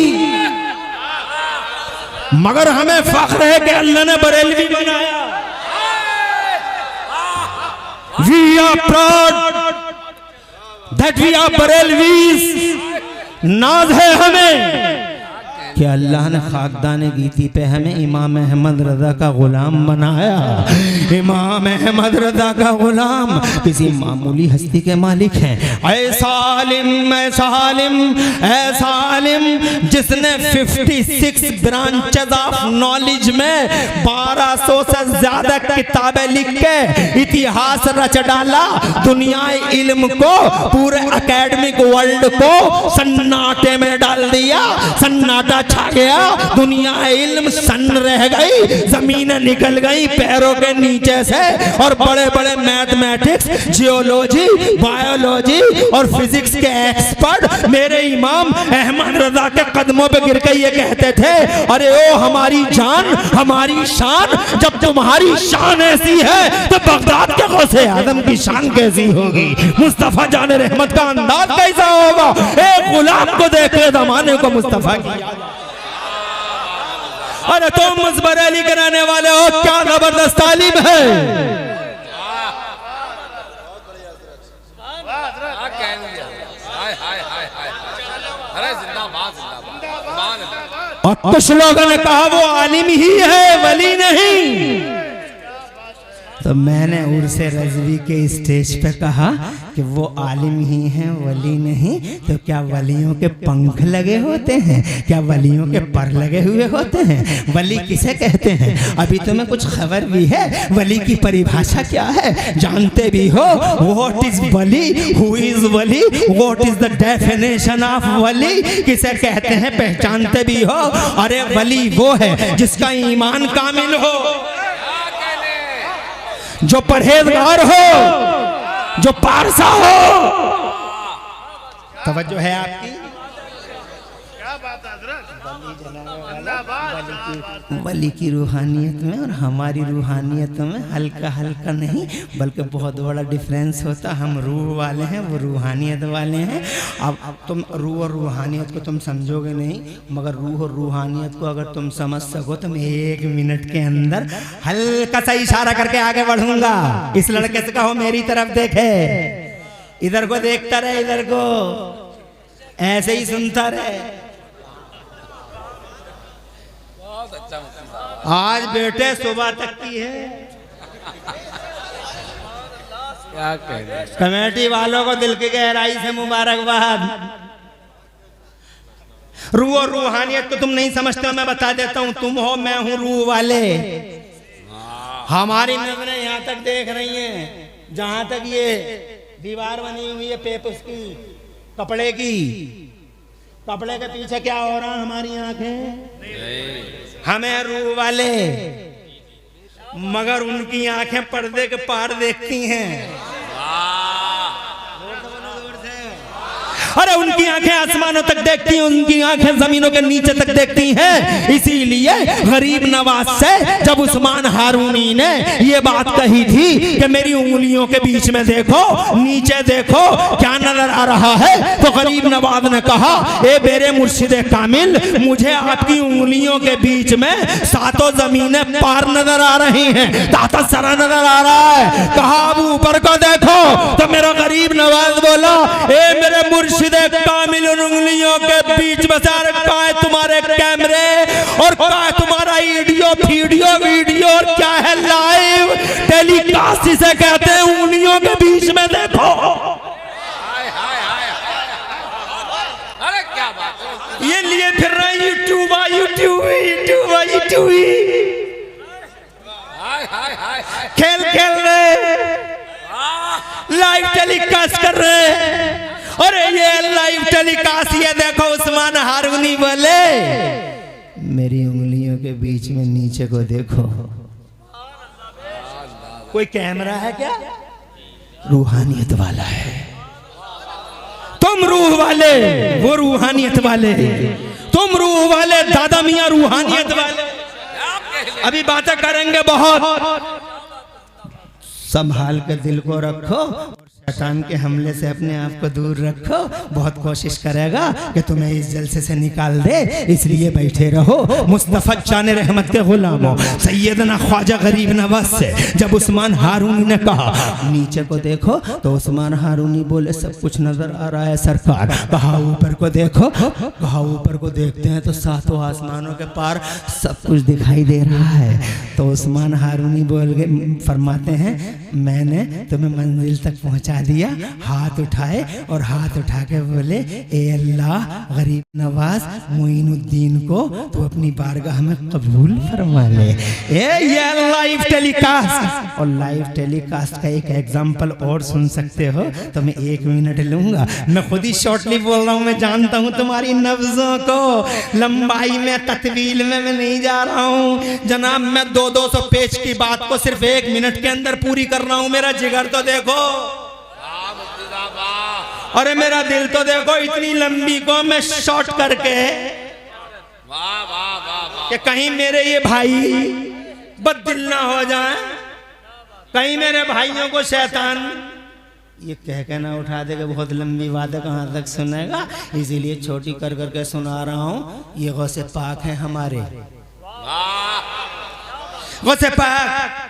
Speaker 1: मगर हमें फख्र है कि अल्लाह ने बरेलवी बनाया। We are proud that we are Barelvis. नाज है हमें कि अल्लाह ने खाकदाने गीती पे हमें इमाम अहमद रज़ा का गुलाम बनाया। इमाम अहमद रज़ा का गुलाम किसी मामूली हस्ती के मालिक हैं। ऐसा आलिम, ऐसा आलिम, ऐसा आलिम जिसने 56 ब्रांचेस ऑफ नॉलेज में 1200 से ज्यादा किताबें लिख के इतिहास रच डाला। दुनिया इल्म को, पूरे एकेडमिक वर्ल्ड को सन्नाटे में डाल दिया। सन्नाटा छा गया, दुनिया इल्म सन्न रह गई, जमीनें निकल गई पैरों के नीचे से, और बड़े बड़े मैथमेटिक्स, जियोलॉजी, बायोलॉजी और फिजिक्स के एक्सपर्ट मेरे इमाम अहमद रज़ा के कदमों पे गिर के ये कहते थे, अरे ओ हमारी जान, हमारी शान, जब तुम्हारी शान ऐसी है तो बगदाद के गौसे आज़म की शान कैसी होगी? मुस्तफा जान रहमत का अंदाज कैसा होगा? एक गुलाम को देख के जमाने को मुस्तफा की। अरे तुम उस बरेली कराने वाले हो, क्या जबरदस्त तालीम है। और कुछ लोगों ने कहा वो आलिम ही है, वली नहीं। तो मैंने उर्से रज़वी के स्टेज पे कहा कि वो आलिम ही हैं, वली नहीं। तो क्या वलियों के पंख लगे होते हैं? क्या वलियों के पर लगे हुए होते हैं? वली किसे कहते हैं? अभी तुम्हें कुछ खबर भी है वली की परिभाषा क्या है? जानते भी हो व्हाट इज वली, हु इज वली, what is the definition of वली, किसे कहते हैं पहचानते भी हो? अरे वली वो है जिसका ईमान कामिल हो, जो परहेजगार हो, जो पारसा हो। तवज्जो है आपकी? वली की रूहानियत में और हमारी रूहानियत में हल्का हल्का नहीं बल्कि बहुत बड़ा डिफरेंस होता। हम रूह वाले हैं, वो रूहानियत वाले हैं। अब तुम रूह और रूहानियत को तुम समझोगे नहीं, मगर रूह और रूहानियत को अगर तुम समझ सको तो मैं 1 मिनट के अंदर हल्का सा इशारा करके आगे बढ़ूंगा। इस लड़के से कहो मेरी तरफ देखे, इधर को देखता रहे, इधर को ऐसे ही सुनता रहे। आज बेटे सुबह तक की है।
Speaker 2: क्या कह रहे हैं?
Speaker 1: कमेटी वालों को दिल की गहराई से मुबारकबाद। रूह और रूहानियत को तुम नहीं समझते हो, मैं बता देता हूं। तुम हो, मैं हूं रूह वाले। हमारी नजरें यहां तक देख रही हैं जहां तक ये दीवार बनी हुई है पेपर्स की, कपड़े की। कपड़े के पीछे क्या हो रहा है? हमारी आंखें। हमें रूह वाले, मगर उनकी आंखें पर्दे के पार देखती हैं। अरे उनकी आंखें आसमानों तक देखती हैं, उनकी आंखें जमीनों के नीचे तक देखती हैं। इसीलिए गरीब नवाज से जब उस्मान हारूनी ने ये बात कही थी कि मेरी उंगलियों के बीच में देखो, नीचे देखो, क्या नजर आ रहा है, तो गरीब नवाज ने कहा, ए मेरे मुर्शिदे कामिल, मुझे आपकी उंगलियों के बीच में 7 जमीनें पार नजर आ रही हैं, ताता सरा नजर आ रहा है। कहा अब ऊपर को देखो, तो मेरा गरीब नवाज बोला, ए मेरे मुर्शिद कामिल, उंगलियों के बीच में सारे कहाँ है तुम्हारे कैमरे और कहाँ है तुम्हारा वीडियो और क्या है लाइव टेलीकास्ट जिसे कहते हैं, उंगलियों के बीच में देखो।
Speaker 2: अरे क्या बात है?
Speaker 1: ये लिए फिर रहे यूट्यूब खेल रहे, लाइव टेलीकास्ट कर रहे। अरे ये लाइव टेलीकास्ट, ये देखो उस्मान हारूनी बोले, मेरी उंगलियों के बीच में नीचे को देखो। कोई कैमरा है क्या? रूहानियत वाला है। तुम रूह वाले, वो रूहानियत वाले। तुम रूह वाले, दादा मियां रूहानियत वाले। अभी बातें करेंगे बहुत, संभाल कर दिल को रखो, शैतान के हमले से अपने आप को दूर रखो। बहुत कोशिश करेगा कि तुम्हें इस जलसे से निकाल दे, इसलिए बैठे रहो। मुस्तफा जाने रहमत के गुलामों सैयदना ख्वाजा गरीब नवाज से जब उस्मान हारूनी ने कहा नीचे को देखो, तो उस्मान हारूनी बोले सब कुछ नजर आ रहा है सरकार। कहा ऊपर को देखो, कहा ऊपर को देखते हैं तो 7 आसमानों के पार सब कुछ दिखाई दे रहा है। तो उस्मान हारूनी बोल गए, फरमाते हैं मैंने तुम्हें मंजिल तक पहुंचा दिया। हाथ उठाए और हाथ उठा के बोले, ए अल्लाह, गरीब नवाज मोइनुद्दीन को तो अपनी बारगाह में कबूल फरमा ले। ये लाइव टेलीकास्ट, और लाइव टेलीकास्ट का एक एग्जांपल और सुन सकते हो तो मैं 1 मिनट लूंगा। मैं खुद ही शॉर्टली बोल रहा हूँ, मैं जानता हूँ तुम्हारी नब्जों को, लंबाई में तत्वील में मैं नहीं जा रहा हूँ जनाब। मैं 200 पेज की बात को सिर्फ 1 मिनट के अंदर पूरी कर रहा हूँ। मेरा जिगर तो देखो, अरे मेरा दिल तो देखो, इतनी लंबी को मैं शॉर्ट करके,
Speaker 2: वाह वाह वाह,
Speaker 1: कि कहीं मेरे ये भाई बददिल ना हो जाए, कहीं मेरे भाइयों को शैतान ये कह के ना उठा दे कि बहुत लंबी बातें कहाँ तक सुनेगा। इसीलिए छोटी कर करके सुना रहा हूँ। ये गौसे पाक हैं हमारे, गौसे पाक।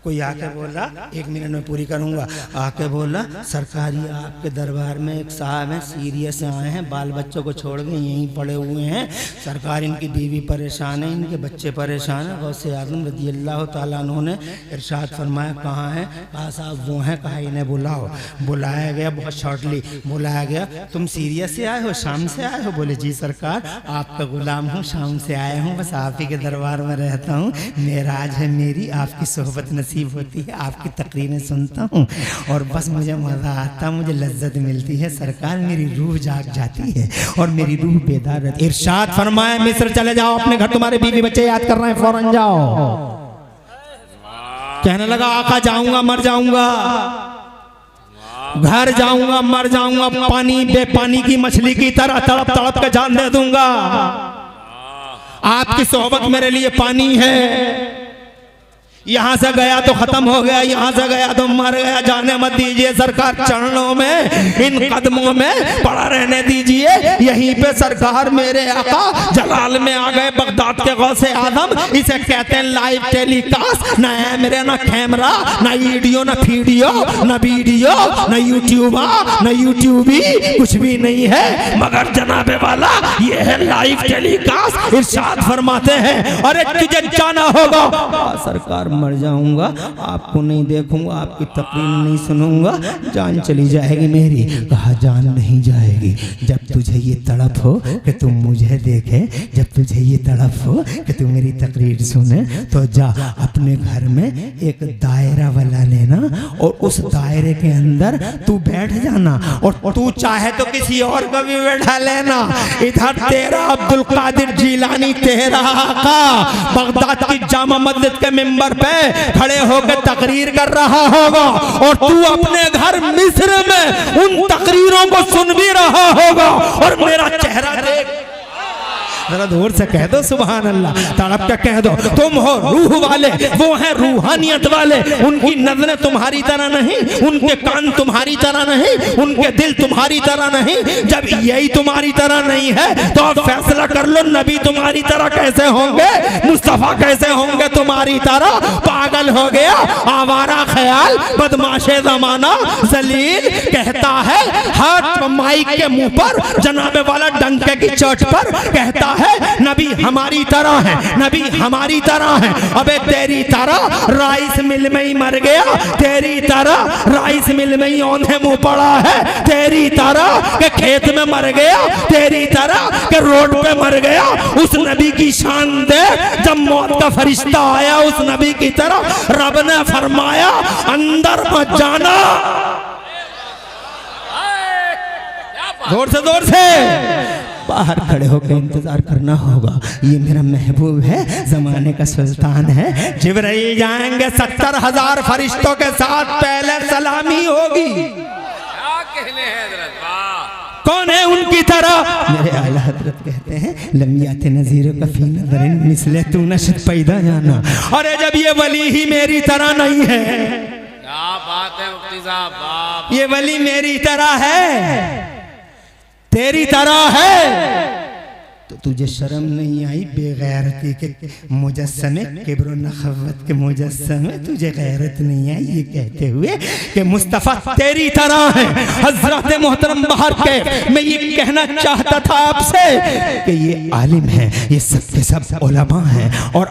Speaker 1: कोई आके बोला, 1 मिनट में पूरी करूंगा, आके बोला सरकार ये आपके दरबार में एक साहब हैं, सीरिया से आए हैं, बाल बच्चों को छोड़ के यहीं पड़े हुए हैं सरकार, इनकी बीवी परेशान है, इनके बच्चे परेशान हैं। गौसे आज़म रज़ी अल्लाह तआला अन्हु ने इरशाद फरमाया कहाँ हैं? कहा साहब वो हैं, कहा इन्हें बुलाओ। बुलाया गया, बहुत शॉर्टली बुलाया गया। तुम सीरिया से आए हो, शाम से आए हो? बोले जी सरकार, आपका गुलाम हूँ, शाम से आया हूँ, बस आप ही के दरबार में रहता हूँ। मेराज है मेरी, आपकी सोहबत नसीब होती है, आपकी तकरीरें सुनता हूँ और बस मुझे मज़ा आता, मुझे लज्जत मिलती है सरकार, मेरी रूह जाग जाती है और मेरी रूह बेदार रहती है। इरशाद फरमाया मिस्र चले जाओ अपने घर, तुम्हारे बीवी बच्चे याद कर रहे हैं, फौरन जाओ। कहने लगा आका जाऊंगा, मर जाऊंगा। घर जाऊंगा, मर जाऊंगा, पानी बेपानी की मछली की तरह तड़प तड़प के जान दे दूंगा। आपकी सोहबत मेरे लिए पानी है। यहाँ से गया तो खत्म हो गया, यहाँ से गया तो मर गया। जाने मत दीजिए सरकार चरणों में, इन कदमों में पड़ा रहने दीजिए। यहीं पे सरकार मेरे आका जलाल में आ गए, बगदाद के गौसे आदम। इसे कहते हैं लाइव टेलीकास्ट। न है मेरे ना कैमरा, ना वीडियो, ना फीडियो, ना वीडियो, ना यूट्यूबा, ना यूट्यूबी, कुछ भी नहीं है। मगर जनाबे वाला ये है लाइव टेलीकास्ट। इरशाद फरमाते हैं अरे तुझे जाना होगा। सरकार मर जाऊंगा, आपको नहीं देखूंगा, आपकी तकरीर नहीं सुनूंगा, जान चली जाएगी मेरी। कहा जान नहीं जाएगी। जब तुझे ये तड़प हो कि तुम मुझे देखे, जब तुझे ये तड़प हो कि तुम मेरी तकरीर सुने, तो जा अपने घर में एक दायरा बना लेना और उस दायरे के अंदर तू बैठ जाना, और तू चाहे तो किसी और को भी बैठा लेना। इधर तेरा अब्दुल कादिर जिलानी, तेरा आका बगदाद की जामा मस्जिद के मिंबर पे खड़े होकर तकरीर कर रहा होगा, और तू अपने घर मिस्र में उन तकरीरों को सुन भी रहा होगा। और मेरा चेहरा देख, जरा दूर से कह दो सुभान अल्लाह, तड़प के कह दो तुम हो रूह वाले, वो है रूहानियत वाले। उनकी नजरें तुम्हारी तरह नहीं, उनके कान तुम्हारी तरह नहीं, उनके दिल तुम्हारी तरह नहीं। जब यही तुम्हारी तरह नहीं है तो अब फैसला कर लो नबी तुम्हारी तरह कैसे होंगे, मुस्तफा कैसे होंगे तुम्हारी तरह। पागल हो गया, आवारा ख्याल, बदमाशे जमाना, जलील कहता है हाथ माइक के मुंह पर, जनाबे वाला डंके की चोट पर कहता है नबी हमारी तरह है, नबी हमारी तरह है। अबे तेरी तरह राइस मिल में ही मर गया, तेरी तरह राइस मिल में ही औंधे मुंह पड़ा है, तेरी तरह के खेत में मर गया, तेरी तरह के रोड पे मर गया। उस नबी की शान दे, जब मौत का फरिश्ता आया उस नबी की तरह रब ने फरमाया अंदर मत जाना। जोर से बाहर खड़े होकर इंतजार करना होगा। ये मेरा महबूब है, जमाने का सुल्तान है। जिब्राइल जाएंगे 70,000 फरिश्तों के साथ, पहले सलामी होगी।
Speaker 2: क्या कहने हैं हजरत, वाह।
Speaker 1: कौन है उनकी तरह? मेरे आला हजरत कहते हैं लमियात नज़ीर का फी नज़रिन मिसले तू नशत पैदा जाना। अरे जब ये वली ही मेरी तरह नहीं है,
Speaker 2: क्या बात है मुफ्ती साहब, वाह।
Speaker 1: ये वली मेरी तरह है, तेरी तरह है, तो तुझे शर्म नहीं आई बेगैरती के मुजस्समे, किब्र नखवत के मुजस्समे, तुझे गैरत नहीं आई ये कहते हुए कि मुस्तफ़ा तेरी तरह है। हजरत मोहतरम बाहर के मैं ये कहना चाहता था आपसे कि ये आलिम है, ये सब के सब उलमा हैं, और